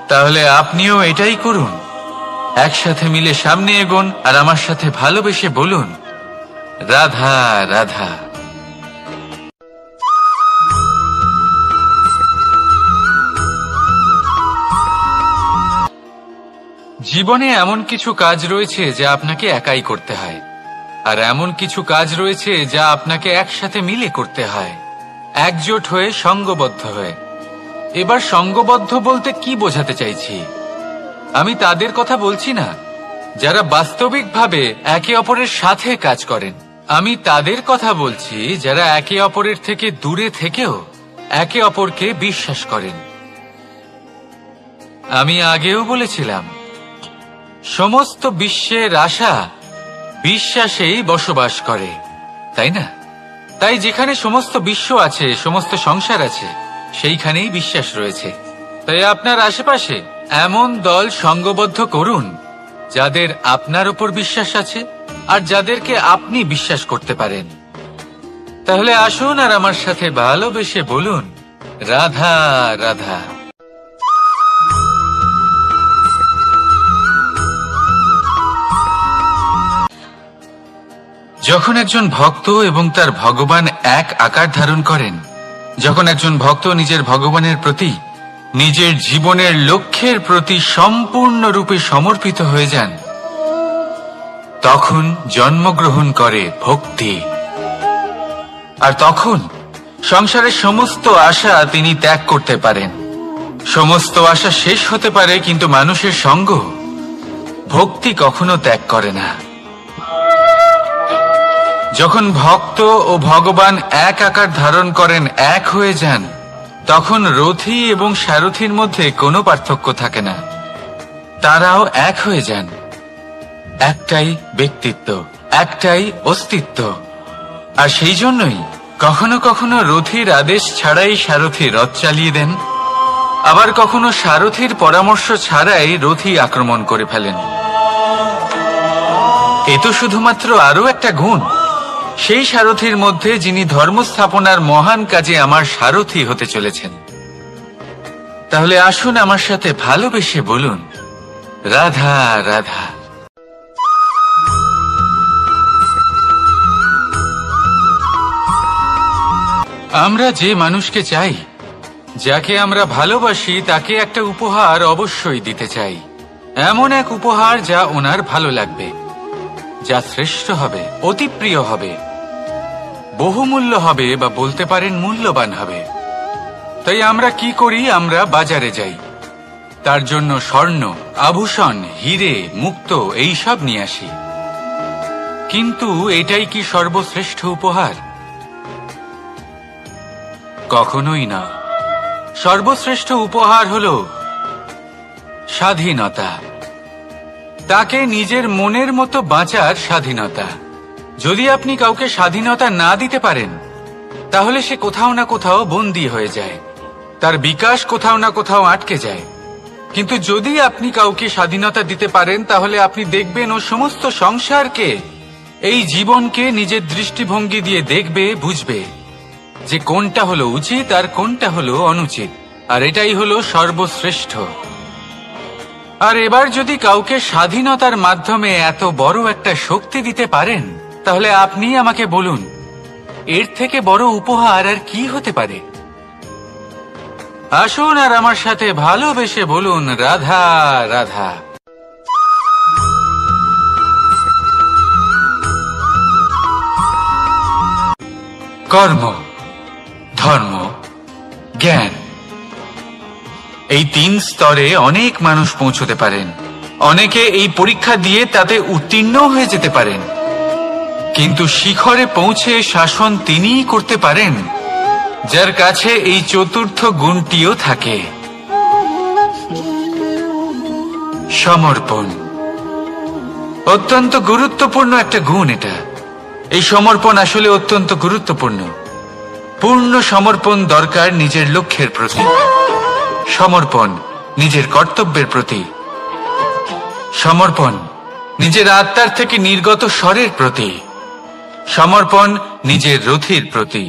[SPEAKER 1] তাহলে আপনিও এটাই করুন, একসাথে মিলে সামনে এগোন, আর আমার সাথে ভালোবেসে বলুন, রাধা রাধা। জীবনে এমন কিছু কাজ রয়েছে যা আপনাকে একাই করতে হয়, আর এমন কিছু কাজ রয়েছে যা আপনাকে একসাথে মিলে করতে হয়, একজোট হয়ে, সঙ্গবদ্ধ হয়ে। এবার সঙ্গবদ্ধ বলতে কি বোঝাতে চাইছি? আমি তাদের কথা বলছি না যারা বাস্তবিকভাবে একে অপরের সাথে কাজ করেন। আমি তাদের কথা বলছি যারা একে অপরের থেকে দূরে থেকেও একে অপরকে বিশ্বাস করেন। আমি আগেও বলেছিলাম, সমস্ত বিশ্বের আশা বিশ্বাসেই বসবাস করে, তাই না? তাই যেখানে সমস্ত বিশ্ব আছে, সমস্ত সংসার আছে, সেইখানেই বিশ্বাস রয়েছে। তাই আপনার আশেপাশে এমন দল সঙ্গবদ্ধ করুন যাদের আপনার উপর বিশ্বাস আছে আর যাদেরকে আপনি বিশ্বাস করতে পারেন। তাহলে আসুন আর আমার সাথে ভালোবেসে বলুন, রাধা রাধা। যখন একজন ভক্ত এবং তার ভগবান এক আকার ধারণ করেন, যখন একজন ভক্ত নিজের ভগবানের প্রতি, নিজের জীবনের লক্ষ্যের প্রতি সম্পূর্ণরূপে সমর্পিত হয়ে যান, তখন জন্মগ্রহণ করে ভক্তি। আর তখন সংসারের সমস্ত আশা তিনি ত্যাগ করতে পারেন। সমস্ত আশা শেষ হতে পারে, কিন্তু মানুষের সঙ্গ ভক্তি কখনো ত্যাগ করে না। যখন ভক্ত ও ভগবান এক আকার ধারণ করেন, এক হয়ে যান, তখন রথী এবং সারথীর মধ্যে কোনো পার্থক্য থাকে না। তারাও এক হয়ে যান। একটাই ব্যক্তিত্ব, একটাই অস্তিত্ব। আর সেই জন্যই কখনো কখনো রথীর আদেশ ছাড়াই সারথী রথ চালিয়ে দেন, আবার কখনো সারথীর পরামর্শ ছাড়াই রথী আক্রমণ করে ফেলেন। এ তো শুধুমাত্র আরও একটা গুণ সেই সারথীর মধ্যে, যিনি ধর্ম স্থাপনার মহান কাজে আমার সারথী হতে চলেছেন। তাহলে আসুন আমার সাথে ভালোবেসে বলুন, রাধা রাধা। আমরা যে মানুষকে চাই, যাকে আমরা ভালোবাসি, তাকে একটা উপহার অবশ্যই দিতে চাই। এমন এক উপহার যা ওনার ভালো লাগবে, যা শ্রেষ্ঠ হবে, অতি প্রিয় হবে, বহুমূল্য হবে, বা বলতে পারেন মূল্যবান হবে। তাই আমরা কি করি? আমরা বাজারে যাই, তার জন্য স্বর্ণ, আভূষণ, হিরে, মুক্ত এইসব নিয়ে আসি। কিন্তু এটাই কি সর্বশ্রেষ্ঠ উপহার? কখনোই না। সর্বশ্রেষ্ঠ উপহার হলো স্বাধীনতা, তাকে নিজের মনের মতো বাঁচার স্বাধীনতা। যদি আপনি কাউকে স্বাধীনতা না দিতে পারেন, তাহলে সে কোথাও না কোথাও বন্দী হয়ে যায়, তার বিকাশ কোথাও না কোথাও আটকে যায়। কিন্তু যদি আপনি কাউকে স্বাধীনতা দিতে পারেন, তাহলে আপনি দেখবেন ও সমস্ত সংসারকে, এই জীবনকে নিজের দৃষ্টিভঙ্গি দিয়ে দেখবে, বুঝবে যে কোনটা হলো উচিত আর কোনটা হলো অনুচিত, আর এটাই হলো সর্বশ্রেষ্ঠ। আর এবার যদি কাউকে স্বাধীনতার মাধ্যমে এত বড় একটা শক্তি দিতে পারেন, তাহলে আপনি আমাকে বলুন, এর থেকে বড় উপহার আর কি হতে পারে? আসুন আর আমার সাথে ভালোবেসে বলুন, রাধা রাধা। কর্ম, ধর্ম, জ্ঞান, এই 3 স্তরে অনেক মানুষ পৌঁছতে পারেন। অনেকে এই পরীক্ষা দিয়ে তাতে উত্তীর্ণ হয়ে যেতে পারেন, কিন্তু শিখরে পৌঁছে শাসন তিনিই করতে পারেন যার কাছে এই চতুর্থ গুণটিও থাকে, সমর্পণ। অত্যন্ত গুরুত্বপূর্ণ একটা গুণ এটা। এই সমর্পণ আসলে অত্যন্ত গুরুত্বপূর্ণ। পূর্ণ সমর্পণ দরকার নিজের লক্ষ্যের প্রতি, সমর্পণ নিজের কর্তব্যের প্রতি, সমর্পণ নিজের আত্মার থেকে নির্গত স্বরের প্রতি, সমর্পণ নিজের রথীর প্রতি,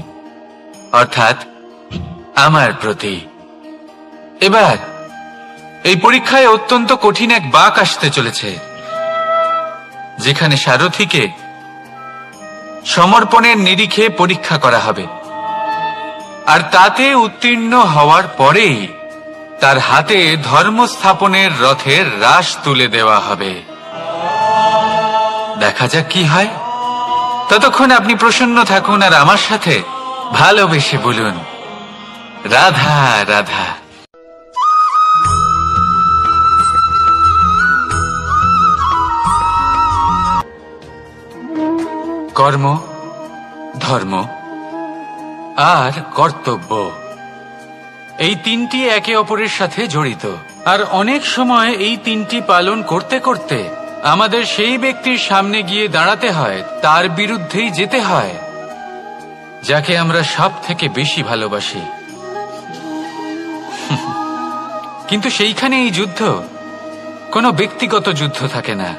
[SPEAKER 1] অর্থাৎ আমার প্রতি। এবার এই পরীক্ষায় অত্যন্ত কঠিন এক বাঁক আসতে চলেছে, যেখানে সারথীকে সমর্পণের নিরিখে পরীক্ষা করা হবে। আর তাতে উত্তীর্ণ হওয়ার পরেই তার হাতে ধর্ম স্থাপনের রথের রাশ তুলে দেওয়া হবে। দেখা যাক কি হয়। ততক্ষণ আপনি প্রসন্ন থাকুন আর আমার সাথে ভালোবেসে বলুন, রাধা রাধা। কর্ম, ধর্ম আর কর্তব্য, এই তিনটি একে অপরের সাথে জড়িত। আর অনেক সময় এই তিনটি পালন করতে করতে আমাদের সেই ব্যক্তির সামনে গিয়ে দাঁড়াতে হয়, তার বিরুদ্ধেই যেতে হয় যাকে আমরা সব থেকে বেশি ভালোবাসি। কিন্তু সেইখানে এই যুদ্ধ কোনো ব্যক্তিগত যুদ্ধ থাকে না।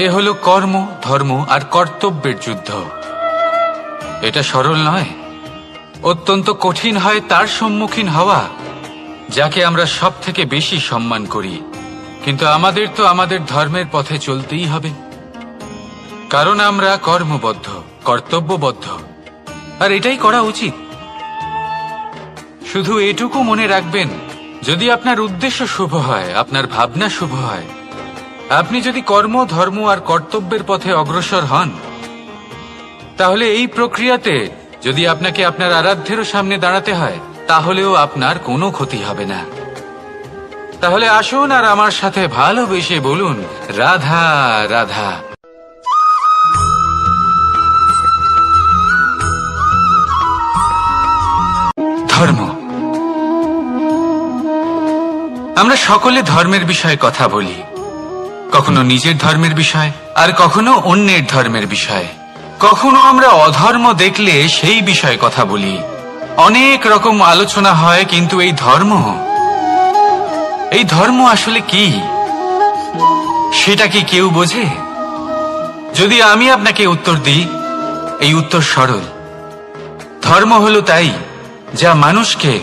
[SPEAKER 1] এ হলো কর্ম, ধর্ম আর কর্তব্যের যুদ্ধ। এটা সরল নয়, অত্যন্ত কঠিন হয় তার সম্মুখীন হওয়া যাকে আমরা সব থেকে বেশি সম্মান করি। কিন্তু আমাদের তো আমাদের ধর্মের পথে চলতেই হবে, কারণ আমরা কর্মবদ্ধ, কর্তব্যবদ্ধ, আর এটাই করা উচিত। শুধু এটুকু মনে রাখবেন, যদি আপনার উদ্দেশ্য শুভ হয়, আপনার ভাবনা শুভ হয়, আপনি যদি কর্ম, ধর্ম আর কর্তব্যের পথে অগ্রসর হন, তাহলে এই প্রক্রিয়াতে যদি আপনাকে আপনার আরাধ্যেরও সামনে দাঁড়াতে হয়, তাহলেও আপনার কোনো ক্ষতি হবে না। তাহলে আসুন আর আমার সাথে ভালোবেসে বলুন, রাধা রাধা। ধর্ম। আমরা সকলে ধর্মের বিষয়ে কথা বলি, কখনো নিজের ধর্মের বিষয় আর কখনো অন্যের ধর্মের বিষয়। কখনো আমরা অধর্ম দেখলে সেই বিষয়ে কথা বলি। অনেক রকম আলোচনা হয়, কিন্তু এই ধর্ম আসলে কি, সেটা কি কেউ বোঝে? যদি আমি আপনাকে উত্তর দিই, এই উত্তর সরল। ধর্ম হলো তাই যা মানুষকে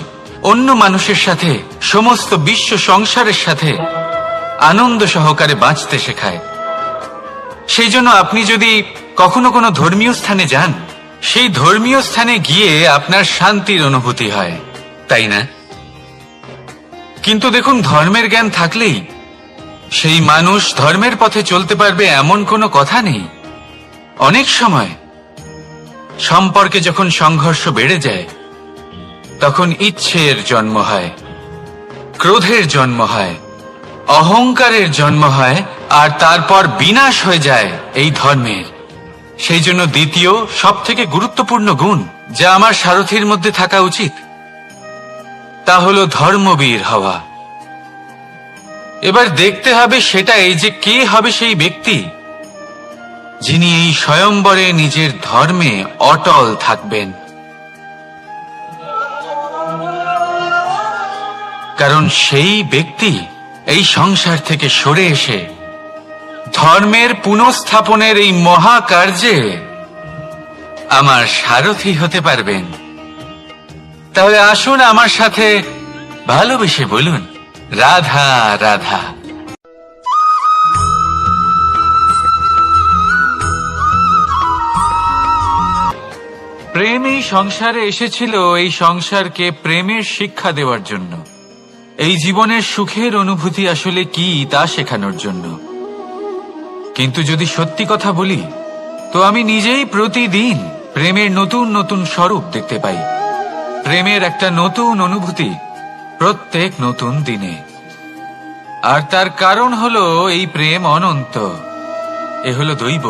[SPEAKER 1] অন্য মানুষের সাথে, সমস্ত বিশ্ব সংসারের সাথে আনন্দ সহকারে বাঁচতে শেখায়। সেই জন্য আপনি যদি কখনো কোনো ধর্মীয় স্থানে যান, সেই ধর্মীয় স্থানে গিয়ে আপনার শান্তির অনুভূতি হয়, তাই না? কিন্তু দেখুন, ধর্মের জ্ঞান থাকলেই সেই মানুষ ধর্মের পথে চলতে পারবে এমন কোনো কথা নেই। অনেক সময় সম্পর্কে যখন সংঘর্ষ বেড়ে যায়, তখন ইচ্ছের জন্ম হয়, ক্রোধের জন্ম হয়, অহংকারের জন্ম হয়, আর তারপর বিনাশ হয়ে যায় এই ধর্মের। সেই জন্য দ্বিতীয় সব থেকে গুরুত্বপূর্ণ গুণ যা আমার সারথীর মধ্যে থাকা উচিত, তা হলো ধর্মবীর হওয়া। এবার দেখতে হবে সেটাই যে কে হবে সেই ব্যক্তি যিনি এই স্বয়ম্বরে নিজের ধর্মে অটল থাকবেন। কারণ সেই ব্যক্তি এই সংসার থেকে সরে এসে ধর্মের পুনঃস্থাপনের এই মহাকার্যে আমার সারথী হতে পারবেন। তাহলে আসুন আমার সাথে ভালোবেসে বলুন, রাধা রাধা। প্রেম এই সংসারে এসেছিল এই সংসারকে প্রেমের শিক্ষা দেওয়ার জন্য, এই জীবনের সুখের অনুভূতি আসলে কি তা শেখানোর জন্য। কিন্তু যদি সত্যি কথা বলি, তো আমি নিজেই প্রতিদিন প্রেমের নতুন নতুন স্বরূপ দেখতে পাই। প্রেমের একটা নতুন অনুভূতি প্রত্যেক নতুন দিনে। আর তার কারণ হলো এই প্রেম অনন্ত, এ হলো দৈব।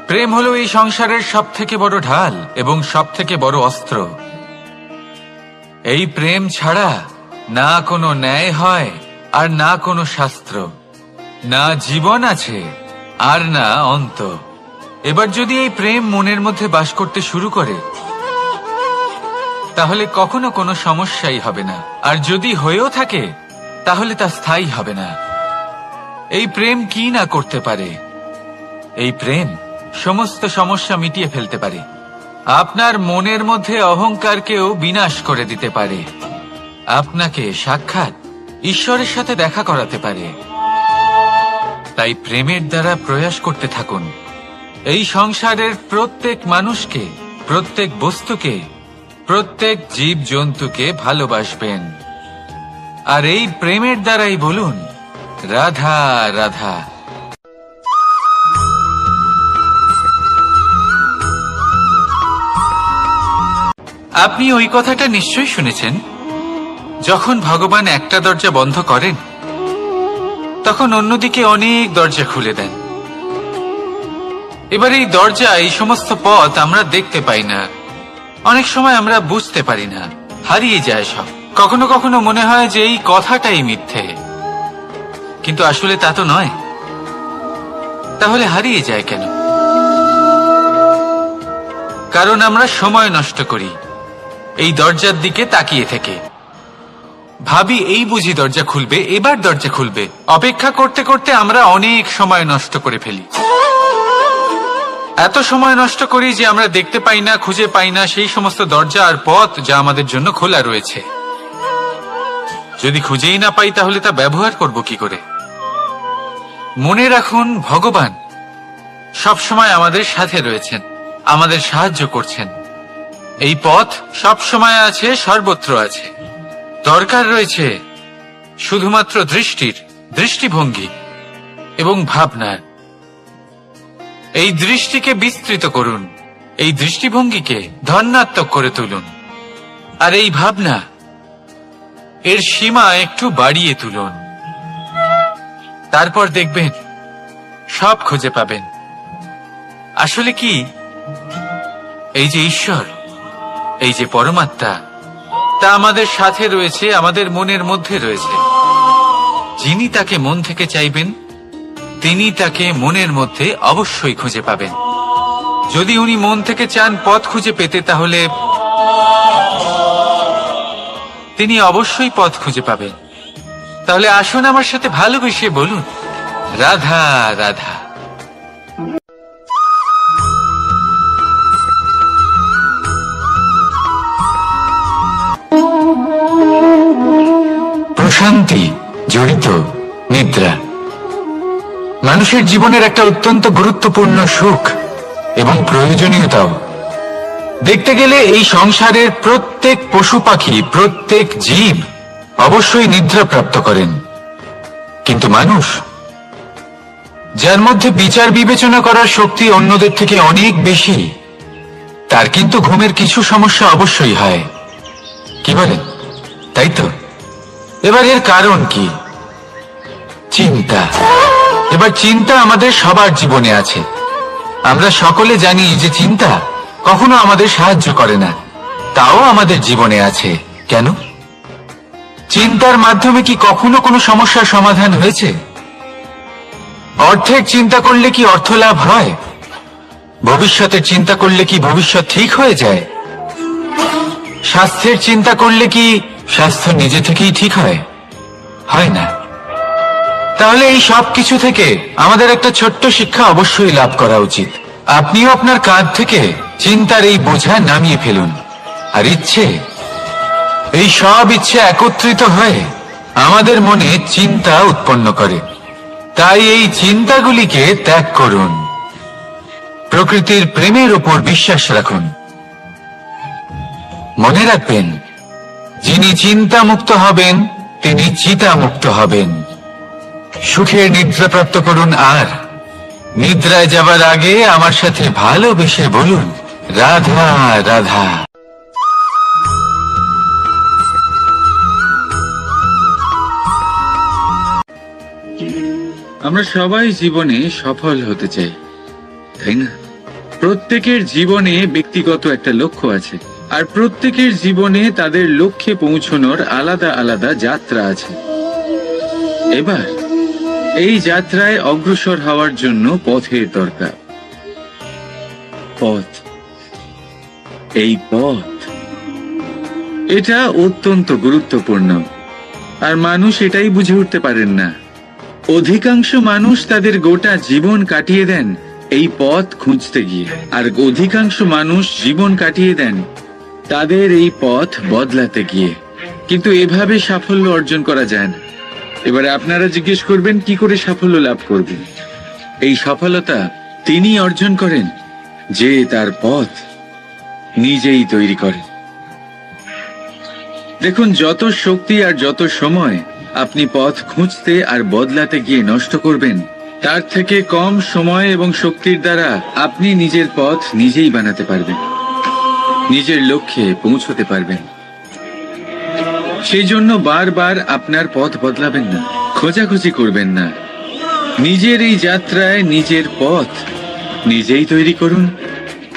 [SPEAKER 1] প্রেম হলো এই সংসারের সব থেকে বড় ঢাল এবং সব থেকে বড় অস্ত্র। এই প্রেম ছাড়া না কোনো ন্যায় হয় আর না কোনো শাস্ত্র, না জীবন আছে আর না অন্ত। এবার যদি এই প্রেম মনের মধ্যে বাস করতে শুরু করে, তাহলে কখনো কোনো সমস্যাই হবে না। আর যদি হয়েও থাকে, তাহলে তা স্থায়ী হবে না। এই প্রেম কি না করতে পারে? এই প্রেম সমস্ত সমস্যা মিটিয়ে ফেলতে পারে। আপনার মনের মধ্যে অহংকারকেও বিনাশ করে দিতে পারে। আপনাকে সাক্ষাৎ ঈশ্বরের সাথে দেখা করাতে পারে। তাই প্রেমের দ্বারা প্রয়াস করতে থাকুন। এই সংসারের প্রত্যেক মানুষকে, প্রত্যেক বস্তুকে, প্রত্যেক জীব জন্তুকে ভালোবাসবেন। আর এই প্রেমের দ্বারাই বলুন রাধা রাধা। আপনি ওই কথাটা নিশ্চয়ই শুনেছেন, যখন ভগবান একটা দরজা বন্ধ করেন তখন অন্যদিকে অনেক দরজা খুলে দেন। এবার এই দরজা, এই সমস্ত পথ আমরা দেখতে পাই না, অনেক সময় আমরা বুঝতে পারি না, হারিয়ে যায় সব। কখনো কখনো মনে হয় যে এই কথাটাই মিথ্যে, কিন্তু আসলে তা তো নয়। তাহলে হারিয়ে যায় কেন? কারণ আমরা সময় নষ্ট করি এই দরজার দিকে তাকিয়ে থেকে। ভাবি এই বুঝি দরজা খুলবে, এবার দরজা খুলবে। অপেক্ষা করতে করতে আমরা অনেক সময় নষ্ট করে ফেলি। এত সময় নষ্ট করি যে আমরা দেখতে পাই না, খুঁজে পাই না সেই সমস্ত দরজা আর পথ যা আমাদের জন্য খোলা রয়েছে। যদি খুঁজেই না পাই তাহলে তা ব্যবহার করব কি করে? মনে রাখুন, ভগবান সবসময় আমাদের সাথে রয়েছেন, আমাদের সাহায্য করছেন। এই পথ সব সময় আছে, সর্বত্র আছে। দরকার রয়েছে শুধুমাত্র দৃষ্টির, দৃষ্টিভঙ্গি এবং ভাবনার। এই দৃষ্টিকে বিস্তৃত করুন, এই দৃষ্টিভঙ্গিকে ধনাত্মক করে তুলুন, আর এই ভাবনা, এর সীমা একটু বাড়িয়ে তুলুন। তারপর দেখবেন সব খুঁজে পাবেন। আসলে কি, এই যে ঈশ্বর, এই যে পরমাত্মা, তা আমাদের সাথে রয়েছে, আমাদের মনের মধ্যে রয়েছে। যিনি তাকে মন থেকে চাইবেন তিনি তাকে মনের মধ্যে অবশ্যই খুঁজে পাবেন। যদি উনি মন থেকে চান পথ খুঁজে পেতে, তাহলে তিনি অবশ্যই পথ খুঁজে পাবেন। তাহলে আসুন আমার সাথে ভালোবেসে বলুন রাধা রাধা। প্রশান্তি জড়িত নিদ্রা মানুষের জীবনের একটা অত্যন্ত গুরুত্বপূর্ণ সুখ এবং প্রয়োজনীয়তাও। দেখতে গেলে এই সংসারের প্রত্যেক পশু পাখি, প্রত্যেক জীব অবশ্যই নিদ্রা প্রাপ্ত করেন, কিন্তু মানুষ, যার মধ্যে বিচার বিবেচনা করার শক্তি অন্যদের থেকে অনেক বেশি, তার কিন্তু ঘুমের কিছু সমস্যা অবশ্যই হয়। কি বলেন? তাই তো। এবার এর কারণ কি? চিন্তা। এবার চিন্তা আমাদের সবার জীবনে আছে। আমরা সকলে জানি যে চিন্তা কখনো আমাদের সাহায্য করে না, তাও আমাদের জীবনে আছে। কেন? চিন্তার মাধ্যমে কি কখনো কোনো সমস্যার সমাধান হয়েছে? অর্থের চিন্তা করলে কি অর্থ লাভ হয়? ভবিষ্যতের চিন্তা করলে কি ভবিষ্যৎ ঠিক হয়ে যায়? স্বাস্থ্যের চিন্তা করলে কি স্বাস্থ্য নিজে থেকেই ঠিক হয়? হয় না। তাহলে এই সব কিছু থেকে আমাদের একটা ছোট্ট শিক্ষা অবশ্যই লাভ করা উচিত। আপনিও আপনার কাঁধ থেকে চিন্তার এই বোঝা নামিয়ে ফেলুন, আর ইচ্ছে, এই সব ইচ্ছে একত্রিত হয়ে আমাদের মনে চিন্তা উৎপন্ন করে। তাই এই চিন্তাগুলিকে ত্যাগ করুন, প্রকৃতির প্রেমের উপর বিশ্বাস রাখুন। মনে রাখবেন, যিনি চিন্তা মুক্ত হবেন তিনি চিতা মুক্ত হবেন। সুখের নিদ্রা প্রাপ্ত করুন, আর নিদ্রায় যাবার আগে আমার সাথে ভালোবেসে বলুন রাধা রাধা। আমরা সবাই জীবনে সফল হতে চাই, তাই না? প্রত্যেকের জীবনে ব্যক্তিগত একটা লক্ষ্য আছে, আর প্রত্যেকের জীবনে তাদের লক্ষ্যে পৌঁছানোর আলাদা আলাদা যাত্রা আছে। এবার এই যাত্রায় অগ্রসর হওয়ার জন্য পথের দরকার। পথ, এই পথ, এটা অত্যন্ত গুরুত্বপূর্ণ, আর মানুষ এটাই বুঝে উঠতে পারেন না। অধিকাংশ মানুষ তাদের গোটা জীবন কাটিয়ে দেন এই পথ খুঁজতে গিয়ে, আর অধিকাংশ মানুষ জীবন কাটিয়ে দেন তাদের এই পথ বদলাতে গিয়ে। কিন্তু এভাবে সাফল্য অর্জন করা যায় না। এবারে আপনারা জিজ্ঞেস করবেন কি করে সাফল্য লাভ করবেন? এই সফলতা তিনি অর্জন করেন যে তার পথ নিজেই তৈরি করেন। দেখুন, যত শক্তি আর যত সময় আপনি পথ খুঁজতে আর বদলাতে গিয়ে নষ্ট করবেন, তার থেকে কম সময় এবং শক্তির দ্বারা আপনি নিজের পথ নিজেই বানাতে পারবেন, নিজের লক্ষ্যে পৌঁছতে পারবেন। সেই জন্য বারবার আপনার পথ বদলাবেন না, খোঁজাখুঁজি করবেন না। নিজের এই যাত্রায় নিজের পথ নিজেই তৈরি করুন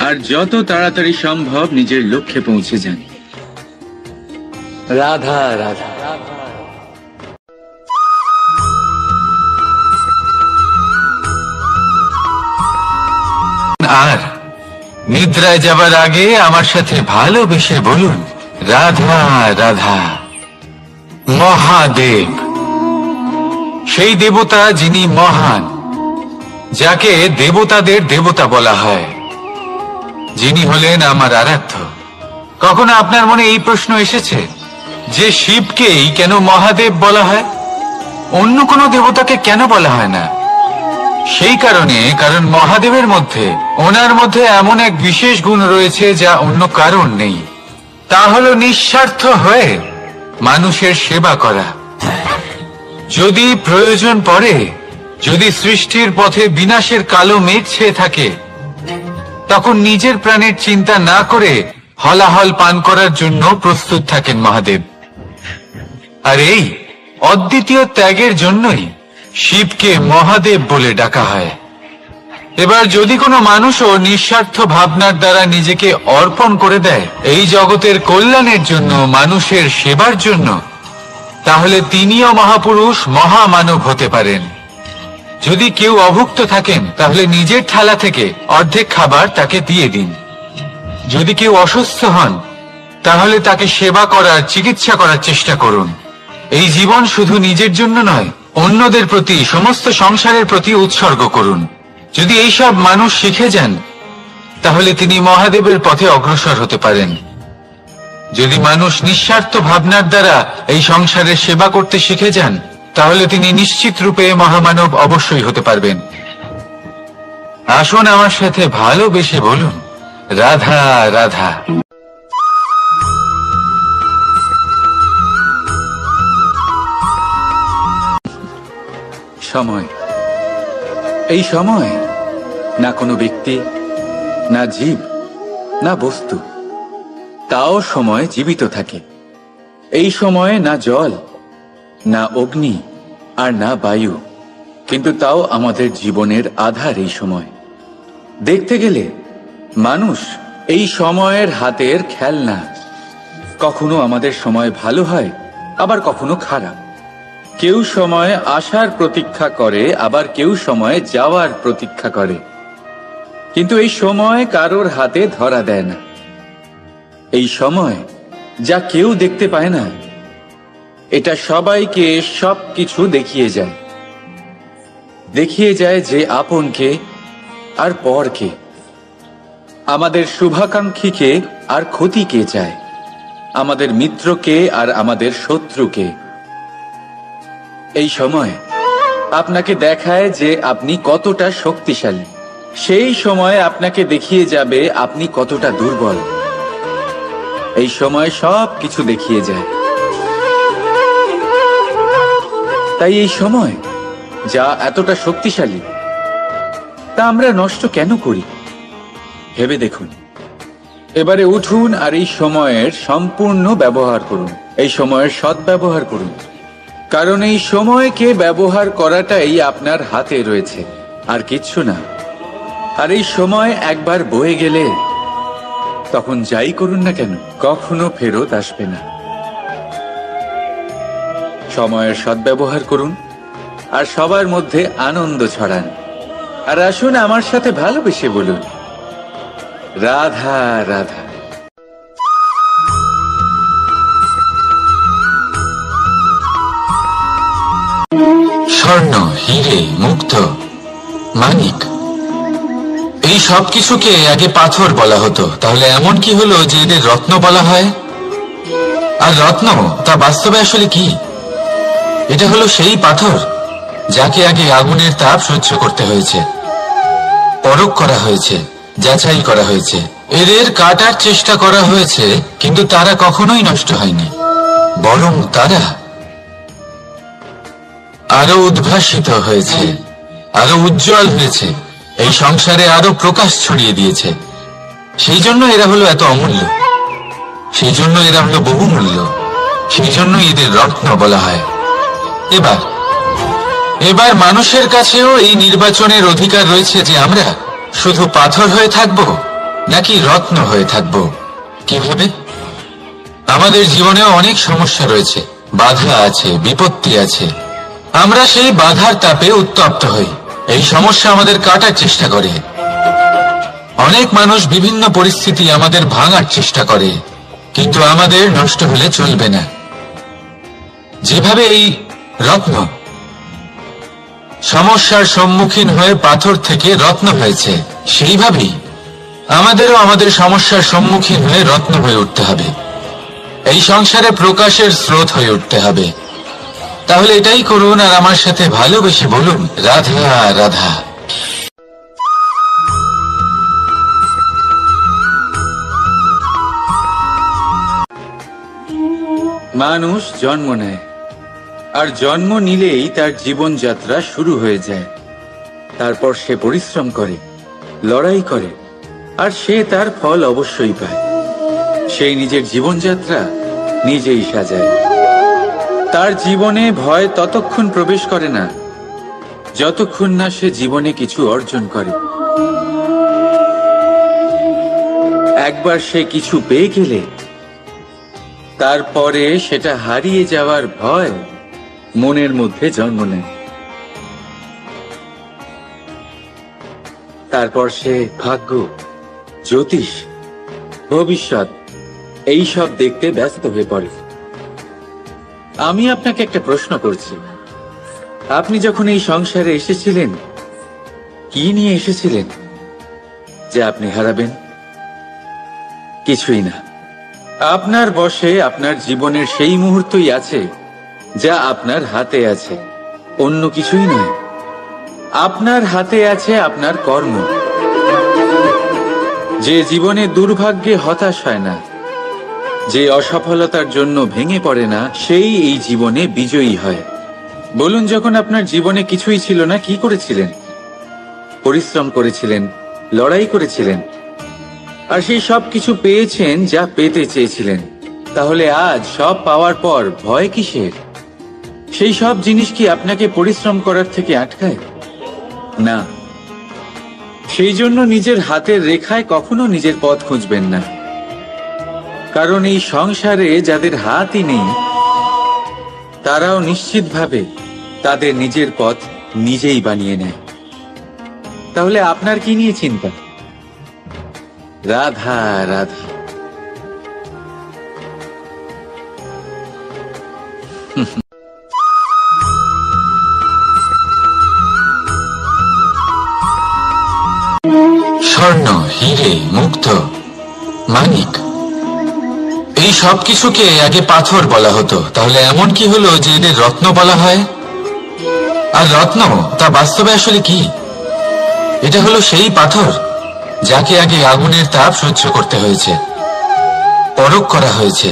[SPEAKER 1] আর যত তাড়াতাড়ি সম্ভব নিজের লক্ষ্যে পৌঁছে যান। রাধা রাধা। আর নিদ্রায় যাবার আগে আমার সাথে ভালোবেসে বলুন, রাধা রাধা। মহাদেব, সেই দেবতা যিনি মহান, যাকে দেবতাদের দেবতা বলা হয়, যিনি হলেন আমার আরাধ্য। কখনো আপনার মনে এই প্রশ্ন এসেছে যে শিবকেই কেন মহাদেব বলা হয়, অন্য কোনো দেবতাকে কেন বলা হয় না? সেই কারণ মহাদেবের মধ্যে, ওনার মধ্যে এমন এক বিশেষ গুণ রয়েছে যা অন্য কারণ নেই। তা হলো নিঃস্বার্থ হয়ে মানুষের সেবা করা। যদি প্রয়োজন পড়ে, যদি সৃষ্টির পথে বিনাশের কালো মেঘ ছেয়ে থাকে, তখন নিজের প্রাণের চিন্তা না করে হলাহল পান করার জন্য প্রস্তুত থাকেন মহাদেব। আর এই অদ্বিতীয় ত্যাগের জন্যই শিবকে মহাদেব বলে ডাকা হয়। এবার যদি কোনো মানুষও নিঃস্বার্থ ভাবনার দ্বারা নিজেকে অর্পণ করে দেয় এই জগতের কল্যাণের জন্য, মানুষের সেবার জন্য, তাহলে তিনিও মহাপুরুষ, মহামানব হতে পারেন। যদি কেউ অভুক্ত থাকেন, তাহলে নিজের থালা থেকে অর্ধেক খাবার তাকে দিয়ে দিন। যদি কেউ অসুস্থ হন, তাহলে তাকে সেবা করার, চিকিৎসা করার চেষ্টা করুন। এই জীবন শুধু নিজের জন্য নয়, অন্যদের প্রতি, সমস্ত সংসারের প্রতি উৎসর্গ করুন। যদি এইসব মানুষ শিখে যান, তাহলে তিনি মহাদেবের পথে অগ্রসর হতে পারেন। যদি মানুষ নিঃস্বার্থ ভাবনার দ্বারা এই সংসারের সেবা করতে শিখে যান, তাহলে তিনি নিশ্চিত রূপে মহামানব অবশ্যই হতে পারবেন। আসুন আমার সাথে ভালোবেসে বলুন, রাধা রাধা। সময়, এই সময় না কোনো ব্যক্তি, না জীব, না বস্তু, তাও সময় জীবিত থাকে। এই সময়ে না জল, না অগ্নি, আর না বায়ু, কিন্তু তাও আমাদের জীবনের আধার। এই সময় দেখতে গেলে মানুষ এই সময়ের হাতের খেলনা। কখনো আমাদের সময় ভালো হয়, আবার কখনো খারাপ। কেউ সময় আসার প্রতীক্ষা করে, আবার কেউ সময় যাওয়ার প্রতীক্ষা করে, কিন্তু এই সময় কারোর হাতে ধরা দেয় না। এই সময় যা কেউ দেখতে পায় না, এটা সবাইকে সবকিছু দেখিয়ে যায়। দেখিয়ে যায় যে আপনকে আর পরকে, আমাদের শুভাকাঙ্ক্ষীকে আর ক্ষতিকে চায়, আমাদের মিত্রকে আর আমাদের শত্রুকে। এই সময় আপনাকে দেখায় যে আপনি কতটা শক্তিশালী, সেই সময় আপনাকে দেখিয়ে যাবে আপনি কতটা দুর্বল। এই সময় সব কিছু দেখিয়ে যায়। তাই এই সময় যা এতটা শক্তিশালী, তা আমরা নষ্ট কেন করি? ভেবে দেখুন। এবারে উঠুন আর এই সময়ের সম্পূর্ণ ব্যবহার করুন, এই সময়ের সদ্ব্যবহার করুন। কারণ এই সময়কে ব্যবহার করাটাই আপনার হাতে রয়েছে, আর কিচ্ছু না। আর এই সময় একবার বয়ে গেলে, তখন যাই করুন না কেন, কখনো ফেরত আসবে না। সময়ের সদ্ব্যবহার করুন আর সবার মধ্যে আনন্দ ছড়ান। আর আসুন আমার সাথে ভালোবেসে বলুন, রাধা রাধা। স্বর্ণ, হিরে, মুক্ত, মানিক, এই সব কিছুকে আগে পাথর বলা হতো। তাহলে এমন কি হলো যে এদের রত্ন বলা হয়? আর রত্ন তা বাস্তবে আসলে কি? এটা হলো সেই পাথর যাকে আগে আগুনের তাপ সহ্য করতে হয়েছে, পরখ করা হয়েছে, যাচাই করা হয়েছে, এদের কাটার চেষ্টা করা হয়েছে, কিন্তু তারা কখনোই নষ্ট হয়নি। বরং তারা আরো উদ্ভাসিত হয়েছে, আরো উজ্জ্বল হয়েছে, এই সংসারে আরো প্রকাশ ছড়িয়ে দিয়েছে। সেই জন্য এরা হলো এত অমূল্য, সেই জন্য এরা হলো বহুমূল্য, সেই জন্য এদের রত্ন বলা হয়। এবার মানুষের কাছেও এই নির্বাচনের অধিকার রয়েছে যে আমরা শুধু পাথর হয়ে থাকব নাকি রত্ন হয়ে থাকব। কিভাবে? আমাদের জীবনেও অনেক সমস্যা রয়েছে, বাধা আছে, বিপত্তি আছে। আমরা সেই বাধার তাপে উত্তপ্ত হই, এই সমস্যা আমাদের কাটার চেষ্টা করে। অনেক মানুষ বিভিন্ন পরিস্থিতি আমাদের ভাঙার চেষ্টা করে, কিন্তু আমাদের নষ্ট হলে চলবে না। যেভাবে এই রত্ন সমস্যার সম্মুখীন হয়ে পাথর থেকে রত্ন হয়েছে, সেইভাবেই আমাদেরও আমাদের সমস্যার সম্মুখীন হয়ে রত্ন হয়ে উঠতে হবে, এই সংসারে প্রকাশের স্রোত হয়ে উঠতে হবে। তাহলে এটাই করুন আর আমার সাথে ভালোবেসে বলুন, রাধা রাধা। মানুষ জন্ম নেয়, আর জন্ম নিলেই তার জীবনযাত্রা শুরু হয়ে যায়। তারপর সে পরিশ্রম করে, লড়াই করে, আর সে তার ফল অবশ্যই পায়। সেই নিজের জীবনযাত্রা নিজেই সাজায়। তার জীবনে ভয় ততক্ষণ প্রবেশ করে না যতক্ষণ না সে জীবনে কিছু অর্জন করে। একবার সে কিছু পেয়ে গেলে তারপরে সেটা হারিয়ে যাওয়ার ভয় মনের মধ্যে জন্ম নেয়। তারপর সে ভাগ্য, জ্যোতিষ, ভবিষ্যৎ এইসব দেখতে ব্যস্ত হয়ে পড়ে। আমি আপনাকে একটা প্রশ্ন করছি, আপনি যখন এই সংসারে এসেছিলেন, কি নিয়ে এসেছিলেন যে আপনি হারাবেন? কিছুই না। আপনার বশে আপনার জীবনের সেই মুহূর্তই আছে যা আপনার হাতে আছে, অন্য কিছুই নয়। আপনার হাতে আছে আপনার কর্ম। যে জীবনে দুর্ভাগ্যে হতাশ হয় না, যে অসফলতার জন্য ভেঙে পড়ে না, সেই এই জীবনে বিজয়ী হয়। বলুন, যখন আপনার জীবনে কিছুই ছিল না, কি করেছিলেন? পরিশ্রম করেছিলেন, লড়াই করেছিলেন, আর সেই সব কিছু পেয়েছেন যা পেতে চেয়েছিলেন। তাহলে আজ সব পাওয়ার পর ভয় কিসের? সেই সব জিনিস কি আপনাকে পরিশ্রম করার থেকে আটকায়? না। সেই জন্য নিজের হাতের রেখায় কখনো নিজের পথ খুঁজবেন না, কারণ এই সংসারে যাদের হাতই নেই তারাও নিশ্চিতভাবে তাদের নিজের পথ নিজেই বানিয়ে নেয়। তাহলে আপনার কি নিয়ে চিন্তা? রাধা রাধা। স্বর্ণ, হিরে, মুক্ত, মানিক, এই সব কিছুকে আগে পাথর বলা হতো। তাহলে এমন কি হলো যে এদের রত্ন বলা হয়? আর রত্ন তা বাস্তবে আসলে কি? এটা হলো সেই পাথর যাকে আগে আগুনের তাপ সহ্য করতে হয়েছে, পরখ করা হয়েছে,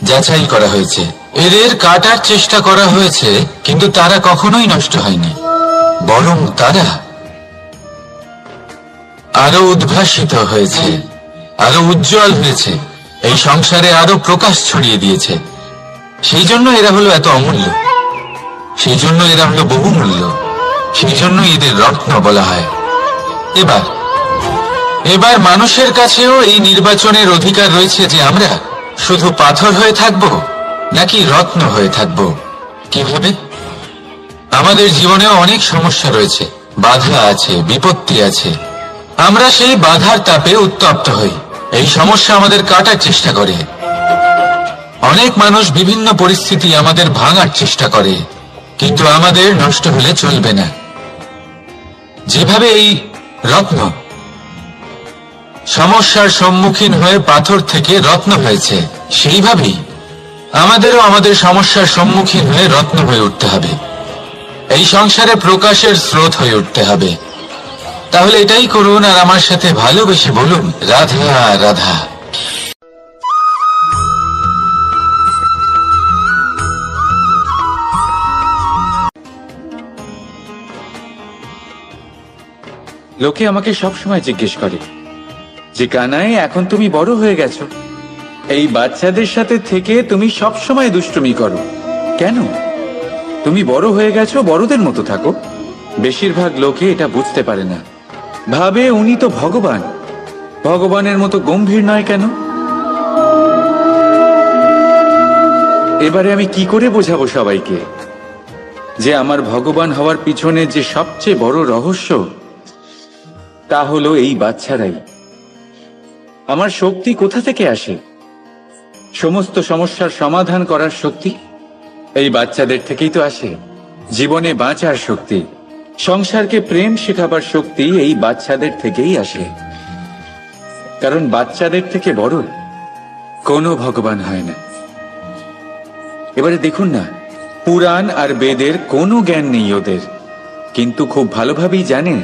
[SPEAKER 1] যাচাই করা হয়েছে, এদের কাটার চেষ্টা করা হয়েছে, কিন্তু তারা কখনোই নষ্ট হয়নি, বরং তারা আরো উদ্ভাসিত হয়েছে, আরো উজ্জ্বল হয়েছে, এই সংসারে আরো প্রকাশ ছড়িয়ে দিয়েছে। সেই জন্য এরা হলো এত অমূল্য, সেই জন্য এরা হলো বহুমূল্য, সেই জন্য এদের রত্ন বলা হয়। এবার মানুষের কাছেও এই নির্বাচনের অধিকার রয়েছে যে আমরা শুধু পাথর হয়ে থাকব নাকি রত্ন হয়ে থাকব। কিভাবে? আমাদের জীবনেও অনেক সমস্যা রয়েছে, বাধা আছে, বিপত্তি আছে। আমরা সেই বাধার তাপে উত্তপ্ত হই, এই সমস্যা আমাদের কাটার চেষ্টা করে। অনেক মানুষ বিভিন্ন পরিস্থিতি আমাদের ভাঙার চেষ্টা করে, কিন্তু আমাদের নষ্ট হলে চলবে না। যেভাবে এই রত্ন সমস্যার সম্মুখীন হয়ে পাথর থেকে রত্ন হয়েছে, সেইভাবেই আমাদেরও আমাদের সমস্যার সম্মুখীন হয়ে রত্ন হয়ে উঠতে হবে, এই সংসারে প্রকাশের স্রোত হয়ে উঠতে হবে। তাহলে এটাই করুন আর আমার সাথে ভালোবেসে বলুন, রাধা রাধা। লোকে আমাকে সবসময় জিজ্ঞেস করে যে কানাই, এখন তুমি বড় হয়ে গেছো, এই বাচ্চাদের সাথে থেকে তুমি সবসময় দুষ্টুমি করো কেন? তুমি বড় হয়ে গেছো, বড়দের মতো থাকো। বেশিরভাগ লোকে এটা বুঝতে পারে না, ভাবে উনি তো ভগবান, ভগবানের মতো গম্ভীর নয় কেন? এবারে আমি কি করে বোঝাবো সবাইকে যে আমার ভগবান হওয়ার পিছনে যে সবচেয়ে বড় রহস্য, তা হলো এই বাচ্চারাই। আমার শক্তি কোথা থেকে আসে? সমস্ত সমস্যার সমাধান করার শক্তি এই বাচ্চাদের থেকেই তো আসে। জীবনে বাঁচার শক্তি, সংসারকে প্রেম শেখাবার শক্তি এই বাচ্চাদের থেকেই আসে। কারণ বাচ্চাদের থেকে বড় কোনো ভগবান হয় না। এবারে দেখুন না, পুরাণ আর বেদের কোনো জ্ঞান নেই ওদের, কিন্তু খুব ভালোভাবেই জানে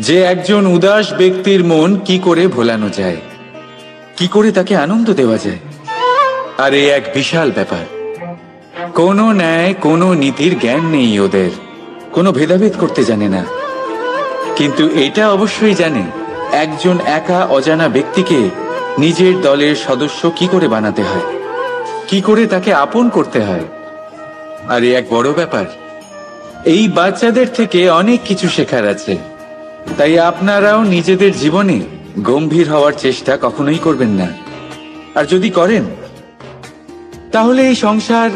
[SPEAKER 1] যে একজন উদাস ব্যক্তির মন কি করে ভোলানো যায়, কি করে তাকে আনন্দ দেওয়া যায়। আর এই এক বিশাল ব্যাপার। কোনো ন্যায়, কোনো নীতির জ্ঞান নেই ওদের, কোনো ভেদাভেদ করতে জানে না। কিন্তু এটা অবশ্যই জানে একজন একা অজানা ব্যক্তিকে নিজের দলের সদস্য কি করে বানাতে হয়, কি করে তাকে আপন করতে হয়। আর এই এক বড় ব্যাপার। এই বাচ্চাদের থেকে অনেক কিছু শেখার আছে। তাই আপনারাও নিজেদের জীবনে গম্ভীর হওয়ার চেষ্টা কখনোই করবেন না। আর যদি করেন তাহলে এই সংসার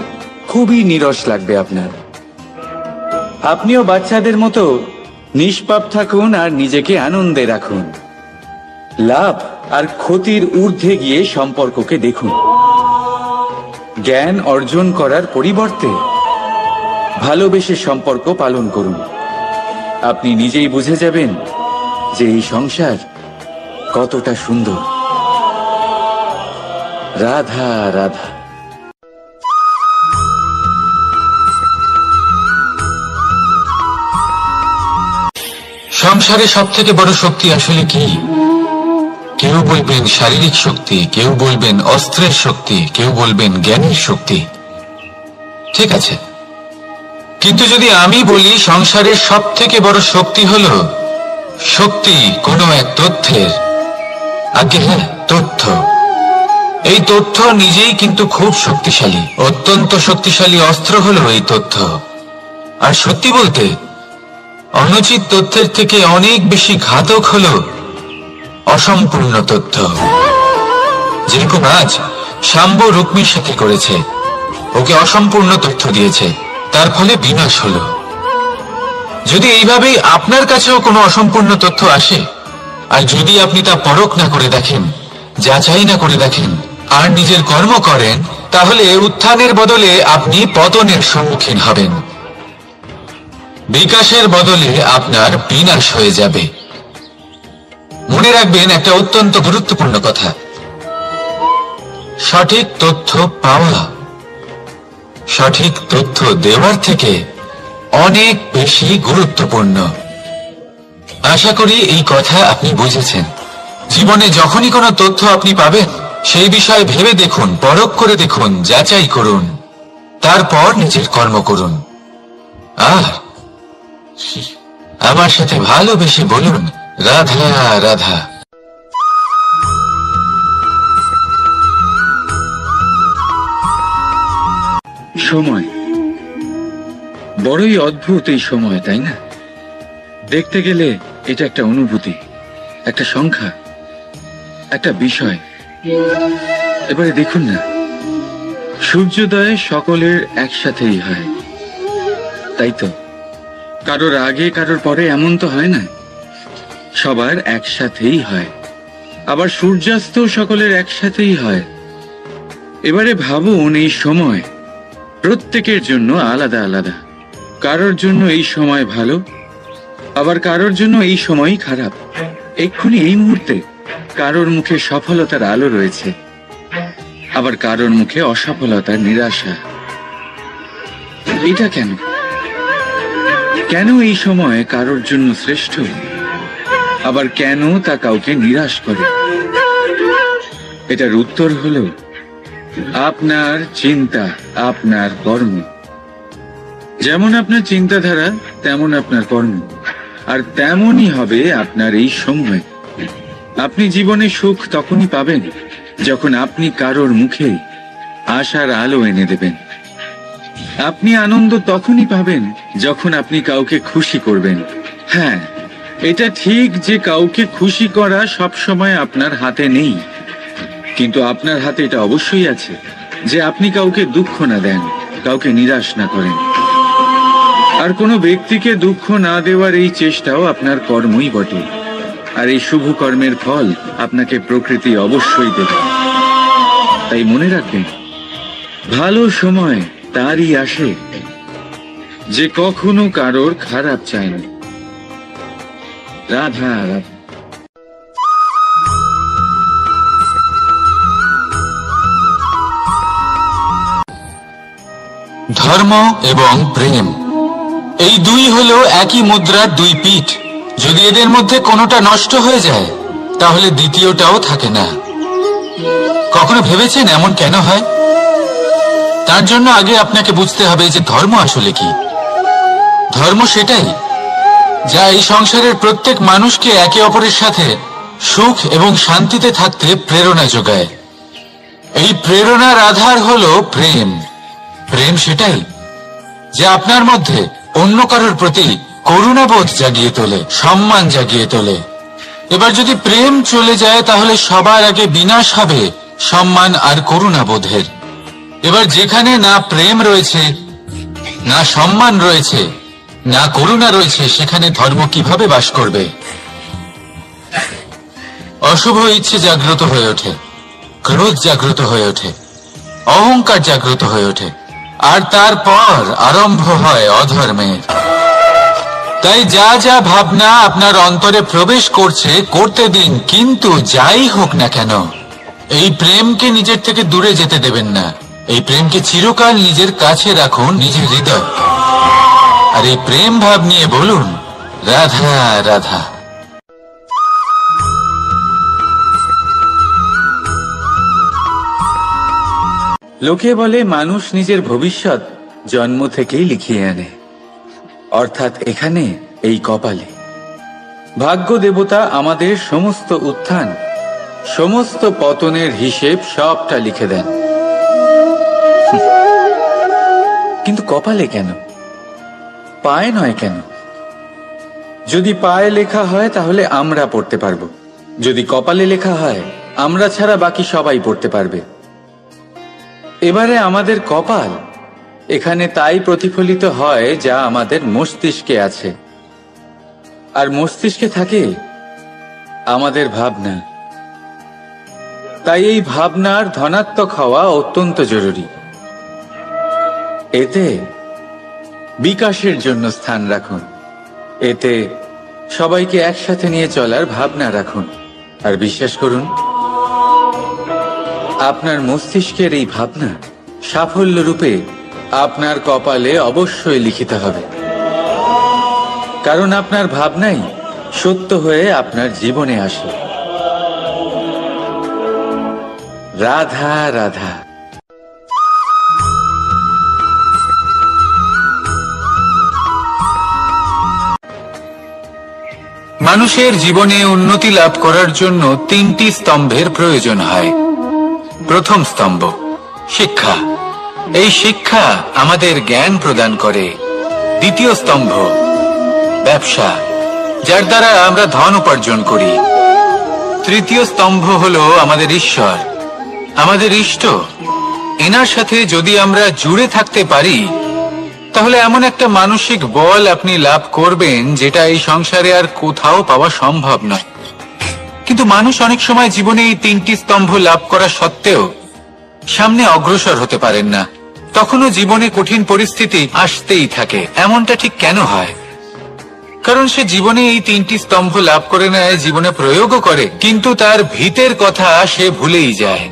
[SPEAKER 1] খুবই নীরস লাগবে আপনার। আপনিও বাচ্চাদের মতো নিষ্পাপ থাকুন আর নিজেকে আনন্দে রাখুন। লাভ আর ক্ষতির ঊর্ধ্বে গিয়ে সম্পর্ককে দেখুন। জ্ঞান অর্জন করার পরিবর্তে ভালোবেসে সম্পর্ক পালন করুন। আপনি নিজেই বুঝে যাবেন যে এই সংসার কতটা সুন্দর। রাধা রাধা। সংসারে সব থেকে বড় শক্তি আসলে কি? কেউ বলবেন শারীরিক শক্তি, কেউ বলবেন অস্ত্রের শক্তি, কেউ বলবেন জ্ঞানের শক্তি। ঠিক আছে, কিন্তু যদি আমি বলি সংসারের সব থেকে বড় শক্তি হলো শক্তি কোনো এক তথ্যের, আগে হ্যাঁ, তথ্য। এই তথ্য নিজেই কিন্তু খুব শক্তিশালী, অত্যন্ত শক্তিশালী অস্ত্র হলো এই তথ্য। আর সত্যি বলতে অনুচিত তথ্যের থেকে অনেক বেশি ঘাতক হলো অসম্পূর্ণ তথ্য। যেরকম আজ শাম্ব রুক্মির সাথে করেছে, ওকে অসম্পূর্ণ তথ্য দিয়েছে, তার ফলে বিনাশ হলো। যদি এইভাবেই আপনার কাছেও কোনো অসম্পূর্ণ তথ্য আসে, আর যদি আপনি তা পরখ না করে দেখেন, যাচাই না করে দেখেন, আর নিজের কর্ম করেন, তাহলে উত্থানের বদলে আপনি পতনের সম্মুখীন হবেন। বিকাশের বদলে আপনার বিনাশ হয়ে যাবে। মনে রাখবেন একটা অত্যন্ত গুরুত্বপূর্ণ কথা, সঠিক তথ্য পাওয়া সঠিক তথ্য দেওয়ার থেকে অনেক বেশি গুরুত্বপূর্ণ। আশা করি এই কথা আপনি বুঝেছেন। জীবনে যখনই কোনো তথ্য আপনি পাবেন, সেই বিষয়ে ভেবে দেখুন, পরখ করে দেখুন, যাচাই করুন, তারপর নিজের কর্ম করুন। আর আমার সাথে ভালোবেসে বলুন রাধা রাধা। সময় বড়ই অদ্ভুত, এই সময়, তাই না? দেখতে গেলে এটা একটা অনুভূতি, একটা সংখ্যা, একটা বিষয়। এবারে দেখুন না, সূর্যোদয় সকলের একসাথেই হয়, তাই তো? কারোর আগে কারোর পরে এমন তো হয় না, সবার একসাথেই হয়। আবার সূর্যাস্ত সকলের একসাথেই হয়। এবারে ভাবুন, এই সময় প্রত্যেকের জন্য আলাদা আলাদা। কারোর জন্য এই সময় ভালো, আবার কারোর জন্য এই সময়ই খারাপ। এক্ষুনি এই মুহূর্তে কারোর মুখে সফলতার আলো রয়েছে, আবার কারোর মুখে অসফলতার নিরাশা। এটা কেন? কেন এই সময় কারোর জন্য শ্রেষ্ঠ, আবার কেন তা কাউকে নিরাশ করে? এটার উত্তর হলো আপনার চিন্তা, আপনার কর্ম। যেমন আপনার চিন্তাধারা, তেমন আপনার কর্ম।
[SPEAKER 2] আর তেমনই হবে আপনার এই সময়। আপনি জীবনে সুখ তখনই পাবেন যখন আপনি কারোর মুখে আশার আলো এনে দেবেন। আপনি আনন্দ তখনই পাবেন যখন আপনি কাউকে খুশি করবেন। হ্যাঁ, এটা ঠিক যে কাউকে খুশি করা সব সময় আপনার হাতে নেই, কিন্তু আপনার হাতে এটা অবশ্যই আছে যে আপনি কাউকে দুঃখ না দেন, কাউকে নিরাশ না করেন। আর কোনো ব্যক্তিকে দুঃখ না দেওয়ার এই চেষ্টাও আপনার কর্মই বটে। আর এই শুভ কর্মের ফল আপনাকে প্রকৃতি অবশ্যই দেবে। তাই মনে রাখবেন, ভালো সময় তারই আসে যে কখনো কারোর খারাপ চায় না। রাধা রাধা।
[SPEAKER 1] ধর্ম এবং প্রেম এই দুই হলো একই মুদ্রার দুই পিঠ। যদি এদের মধ্যে কোনোটা নষ্ট হয়ে যায় তাহলে দ্বিতীয়টাও থাকে না। কখনো ভেবেছেন এমন কেন হয়? তার জন্য আগে আপনাকে বুঝতে হবে যে ধর্ম আসলে কি। ধর্ম সেটাই যা এই সংসারের প্রত্যেক মানুষকে একে অপরের সাথে সুখ এবং শান্তিতে থাকতে প্রেরণা যোগায়। এই প্রেরণার আধার হলো প্রেম। প্রেম সেটাই যা আপনার মধ্যে অন্য কারোর প্রতি করুণাবোধ জাগিয়ে তোলে, সম্মান জাগিয়ে তোলে। এবার যদি প্রেম চলে যায় তাহলে সবার আগে বিনাশ হবে সম্মান আর করুণাবোধের। এবার যেখানে না প্রেম রয়েছে, না সম্মান রয়েছে, না করুণা রয়েছে, সেখানে ধর্ম কিভাবে বাস করবে? অশুভ ইচ্ছে জাগ্রত হয়ে ওঠে, ক্রোধ জাগ্রত হয়ে ওঠে, অহংকার জাগ্রত হয়ে ওঠে, আর তারপর আরম্ভ হয় অধর্মের। তাই যা যা ভাবনা আপনার অন্তরে প্রবেশ করছে করতে দিন, কিন্তু যাই হোক না কেন এই প্রেমকে নিজের থেকে দূরে যেতে দেবেন না। এই প্রেমকে চিরকাল নিজের কাছে রাখুন, নিজের হৃদয়। আর এই প্রেম ভাব নিয়ে বলুন, রাধা রাধা।
[SPEAKER 2] লোকে বলে মানুষ নিজের ভবিষ্যৎ জন্ম থেকেই লিখিয়ে আনে, অর্থাৎ এখানে এই কপালে। ভাগ্য দেবতা আমাদের সমস্ত উত্থান, সমস্ত পতনের হিসেব সবটা লিখে দেন। কিন্তু কপালে কেন, পায়ে নয় কেন? যদি পায়ে লেখা হয় তাহলে আমরা পড়তে পারবো, যদি কপালে লেখা হয় আমরা ছাড়া বাকি সবাই পড়তে পারবে। এবারে আমাদের কপাল এখানে তাই প্রতিফলিত হয় যা আমাদের মস্তিষ্কে আছে, আর মস্তিষ্কে থাকে আমাদের ভাবনা। তাই এই ভাবনার ধনাত্মক হওয়া অত্যন্ত জরুরি। এতে বিকাশের জন্য স্থান রাখুন, এতে সবাইকে একসাথে নিয়ে চলার ভাবনা রাখুন। আর বিশ্বাস করুন, আপনার মস্তিষ্কের এই ভাবনা সাফল্য রূপে আপনার কপালে অবশ্যই লিখিত হবে, কারণ আপনার ভাবনাই সত্য হয়ে আপনার জীবনে আসে। রাধা রাধা।
[SPEAKER 1] মানুষের জীবনে উন্নতি লাভ করার জন্য তিনটি স্তম্ভের প্রয়োজন হয়। প্রথম স্তম্ভ শিক্ষা। এই শিক্ষা আমাদের জ্ঞান প্রদান করে। দ্বিতীয় স্তম্ভ ব্যবসা, যার দ্বারা আমরা ধন উপার্জন করি। তৃতীয় স্তম্ভ হলো আমাদের ঈশ্বর, আমাদের ইষ্ট। এনার সাথে যদি আমরা জুড়ে থাকতে পারি তাহলে এমন একটা মানসিক বল আপনি লাভ করবেন যেটা এই সংসারে আর কোথাও পাওয়া সম্ভব নয়। কিন্তু মানুষ অনেক সময় জীবনে এই তিনটি স্তম্ভ লাভ করা সত্ত্বেও সামনে অগ্রসর হতে পারেন না। তখনও জীবনে কঠিন পরিস্থিতি আসতেই থাকে। এমনটা ঠিক কেন হয়? কারণ সে জীবনে এই তিনটি স্তম্ভ লাভ করে নেয়, জীবনে প্রয়োগও করে, কিন্তু তার ভিতের কথা সে ভুলেই যায়।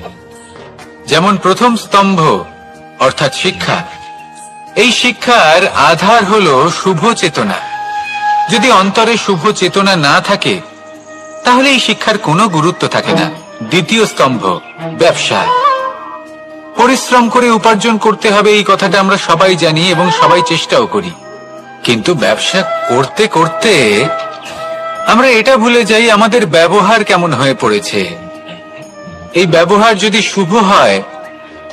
[SPEAKER 1] যেমন প্রথম স্তম্ভ অর্থাৎ শিক্ষা। এই শিক্ষার আধার হলো শুভ চেতনা। যদি অন্তরে শুভ চেতনা না থাকে তাহলে এই শিক্ষার কোনো গুরুত্ব থাকে না। দ্বিতীয় স্তম্ভ ব্যবসা। পরিশ্রম করে উপার্জন করতে হবে, এই কথাটা আমরা সবাই জানি এবং সবাই চেষ্টাও করি। কিন্তু ব্যবসা করতে করতে আমরা এটা ভুলে যাই আমাদের ব্যবহার কেমন হয়ে পড়েছে। এই ব্যবহার যদি শুভ হয়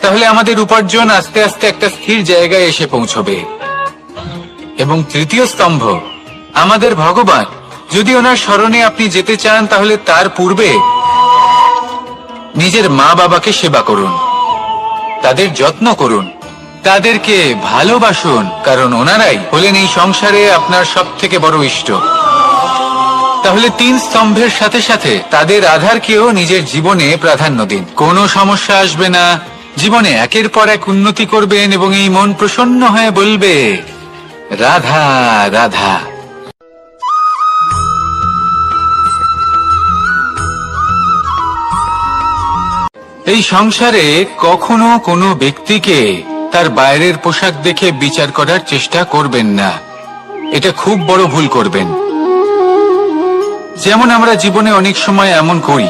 [SPEAKER 1] তাহলে আমাদের উপার্জন আস্তে আস্তে একটা স্থির জায়গায় এসে পৌঁছবে। এবং তৃতীয় স্তম্ভ আমাদের ভগবান, যদি ওনার স্মরণে আপনি যেতে চান তাহলে তার পূর্বে নিজের মা বাবাকে সেবা করুন, তাদের যত্ন করুন, তাদেরকে ভালোবাসুন, কারণ ওনারাই হলেন এই সংসারে আপনার সবথেকে বড় ইষ্ট। তাহলে 3 স্তম্ভের সাথে সাথে তাদের আধারকেও নিজের জীবনে প্রাধান্য দিন। কোনো সমস্যা আসবে না, জীবনে একের পর এক উন্নতি করবেন এবং এই মন প্রসন্ন হয়ে বলবে রাধা রাধা। এই সংসারে কখনো কোনো ব্যক্তিকে তার বাইরের পোশাক দেখে বিচার করার চেষ্টা করবেন না, এটা খুব বড় ভুল করবেন। যেমন আমরা জীবনে অনেক সময় এমন করি,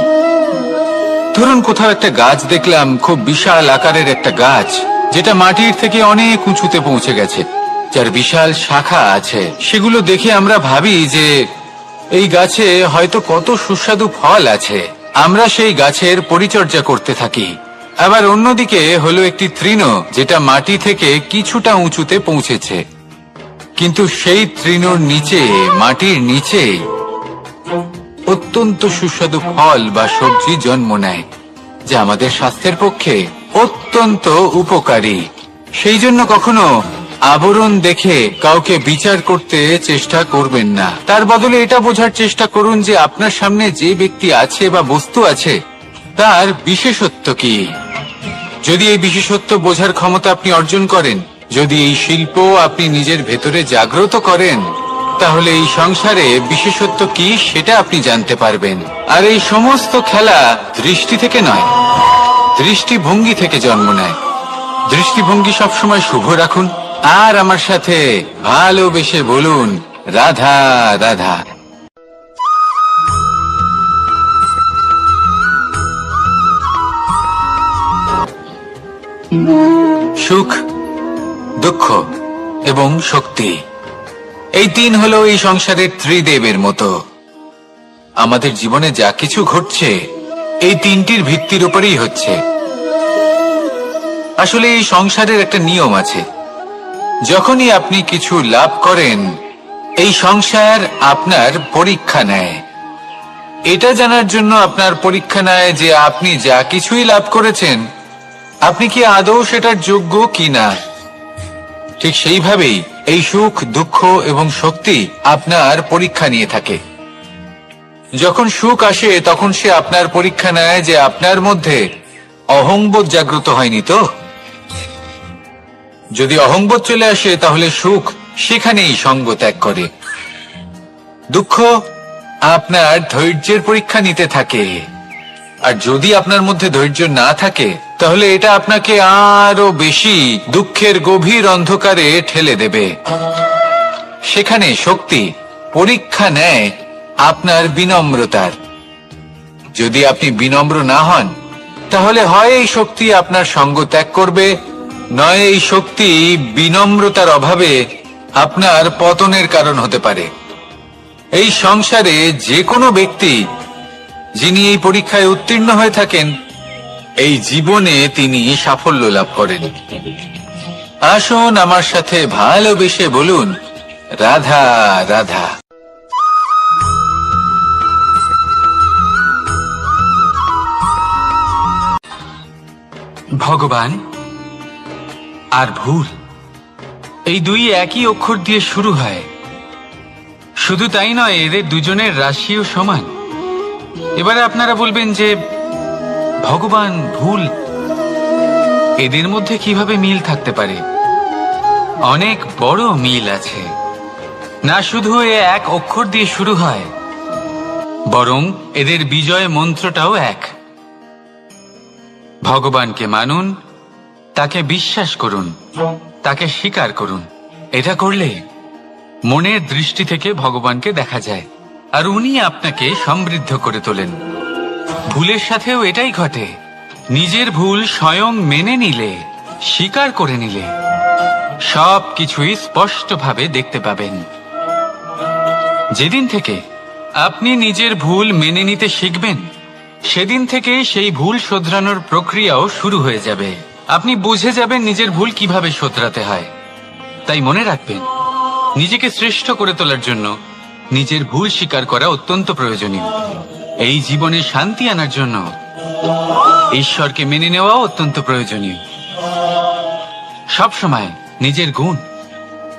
[SPEAKER 1] ধরুন কোথাও একটা গাছ দেখলাম, খুব বিশাল আকারের একটা গাছ, যেটা মাটির থেকে অনেক উঁচুতে পৌঁছে গেছে, যার বিশাল শাখা আছে। সেগুলো দেখে আমরা ভাবি যে এই গাছে হয়তো কত সুস্বাদু ফল আছে, আমরা সেই গাছের পরিচর্যা করতে থাকি। আবার অন্যদিকে হলো একটি তৃণ, যেটা মাটি থেকে কিছুটা উঁচুতে পৌঁছেছে, কিন্তু সেই তৃণর নিচে, মাটির নিচে অত্যন্ত সুস্বাদু ফল বা সবজি জন্ম নেয়, যা আমাদের স্বাস্থ্যের পক্ষে অত্যন্ত উপকারী। সেই জন্য কখনো আবরণ দেখে কাউকে বিচার করতে চেষ্টা করবেন না, তার বদলে এটা বোঝার চেষ্টা করুন যে আপনার সামনে যে ব্যক্তি আছে বা বস্তু আছে তার বিশেষত্ব কি। যদি এই বিশেষত্ব বোঝার ক্ষমতা আপনি অর্জন করেন, যদি এই শিল্প আপনি নিজের ভেতরে জাগ্রত করেন, তাহলে এই সংসারে বিশেষত্ব কি সেটা আপনি জানতে পারবেন। আর এই সমস্ত খেলা দৃষ্টি থেকে নয়, দৃষ্টিভঙ্গি থেকে জন্ম নেয়। দৃষ্টিভঙ্গি সবসময় শুভ রাখুন আর আমার সাথে ভালোবেসে বলুন রাধা রাধা। সুখ, দুঃখ এবং শক্তি, এই 3 হলো এই সংসারের ত্রিদেবের মতো। আমাদের জীবনে যা কিছু ঘটছে এই 3টির ভিত্তির উপরেই হচ্ছে। আসলে এই সংসারের একটা নিয়ম আছে, যখনই আপনি কিছু লাভ করেন এই সংসার আপনার পরীক্ষা নেয়। এটা জানার জন্য আপনার পরীক্ষা নেয় যে আপনি যা কিছুই লাভ করেছেন আপনি কি আদৌ সেটার যোগ্য কিনা। ঠিক সেইভাবেই এই সুখ, দুঃখ এবং শক্তি আপনার পরীক্ষা নিয়ে থাকে। যখন সুখ আসে তখন সে আপনার পরীক্ষা নেয় যে আপনার মধ্যে অহংবোধ জাগ্রত হয়নি তো। যদি অহংবোধ চলে আসে তাহলে সুখ সেখানেই সঙ্গ ত্যাগ করে। দুঃখ আপনার ধৈর্যের পরীক্ষা নিতে থাকে, আর যদি আপনার মধ্যে ধৈর্য না থাকে তাহলে এটা আপনাকে আরো বেশি দুঃখের গভীর অন্ধকারে ঠেলে দেবে। সেখানে শক্তি পরীক্ষা নেয় আপনার বিনম্রতার। যদি আপনি বিনম্র না হন তাহলে হয় এই শক্তি আপনার সঙ্গ ত্যাগ করবে, নয় এই শক্তি বিনম্রতার অভাবে আপনার পতনের কারণ হতে পারে। এই সংসারে যে কোনো ব্যক্তি যিনি এই পরীক্ষায় উত্তীর্ণ হয়ে থাকেন এই জীবনে তিনি সাফল্য লাভ করেন। আসুন আমার সাথে ভালোবেসে বলুন রাধা রাধা। ভগবান আর ভুল, এই 2 একই অক্ষর দিয়ে শুরু হয়। শুধু তাই নয়, এদের দুজনের রাশিও সমান। এবারে আপনারা বলবেন যে ভগবান, ভুল, এদের মধ্যে কিভাবে মিল থাকতে পারে? অনেক বড় মিল আছে। না শুধু এ এক অক্ষর দিয়ে শুরু হয়, বরং এদের বিজয় মন্ত্রটাও এক। ভগবানকে মানুন, তাকে বিশ্বাস করুন, তাকে স্বীকার করুন। এটা করলে মনের দৃষ্টি থেকে ভগবানকে দেখা যায় আর উনি আপনাকে সমৃদ্ধ করে তোলেন। ভুলের সাথেও এটাই ঘটে। নিজের ভুল স্বয়ং মেনে নিলে, স্বীকার করে নিলে, সব কিছুই স্পষ্টভাবে দেখতে পাবেন। যেদিন থেকে আপনি নিজের ভুল মেনে নিতে শিখবেন, সেদিন থেকে সেই ভুল শোধরানোর প্রক্রিয়াও শুরু হয়ে যাবে। আপনি বুঝে যাবেন নিজের ভুল কিভাবে শোধরাতে হয়। তাই মনে রাখবেন, নিজেকে শ্রেষ্ঠ করে তোলার জন্য নিজের ভুল স্বীকার করা অত্যন্ত প্রয়োজনীয়। এই জীবনে শান্তি আনার জন্য ঈশ্বরকে মেনে নেওয়াও অত্যন্ত প্রয়োজনীয়। সবসময় নিজের গুণ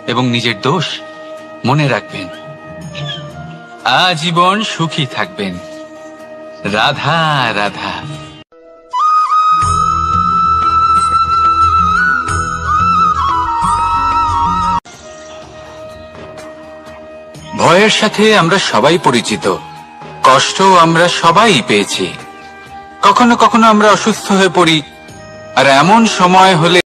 [SPEAKER 1] এবং নিজের দোষ মনে রাখবেন। আজীবন সুখী থাকবেন। রাধা রাধা। ভয়ের সাথে আমরা সবাই পরিচিত, কষ্ট আমরা সবাই পেয়েছি। কখনো কখনো আমরা অসুস্থ হয়ে পড়ি, আর এমন সময় হলে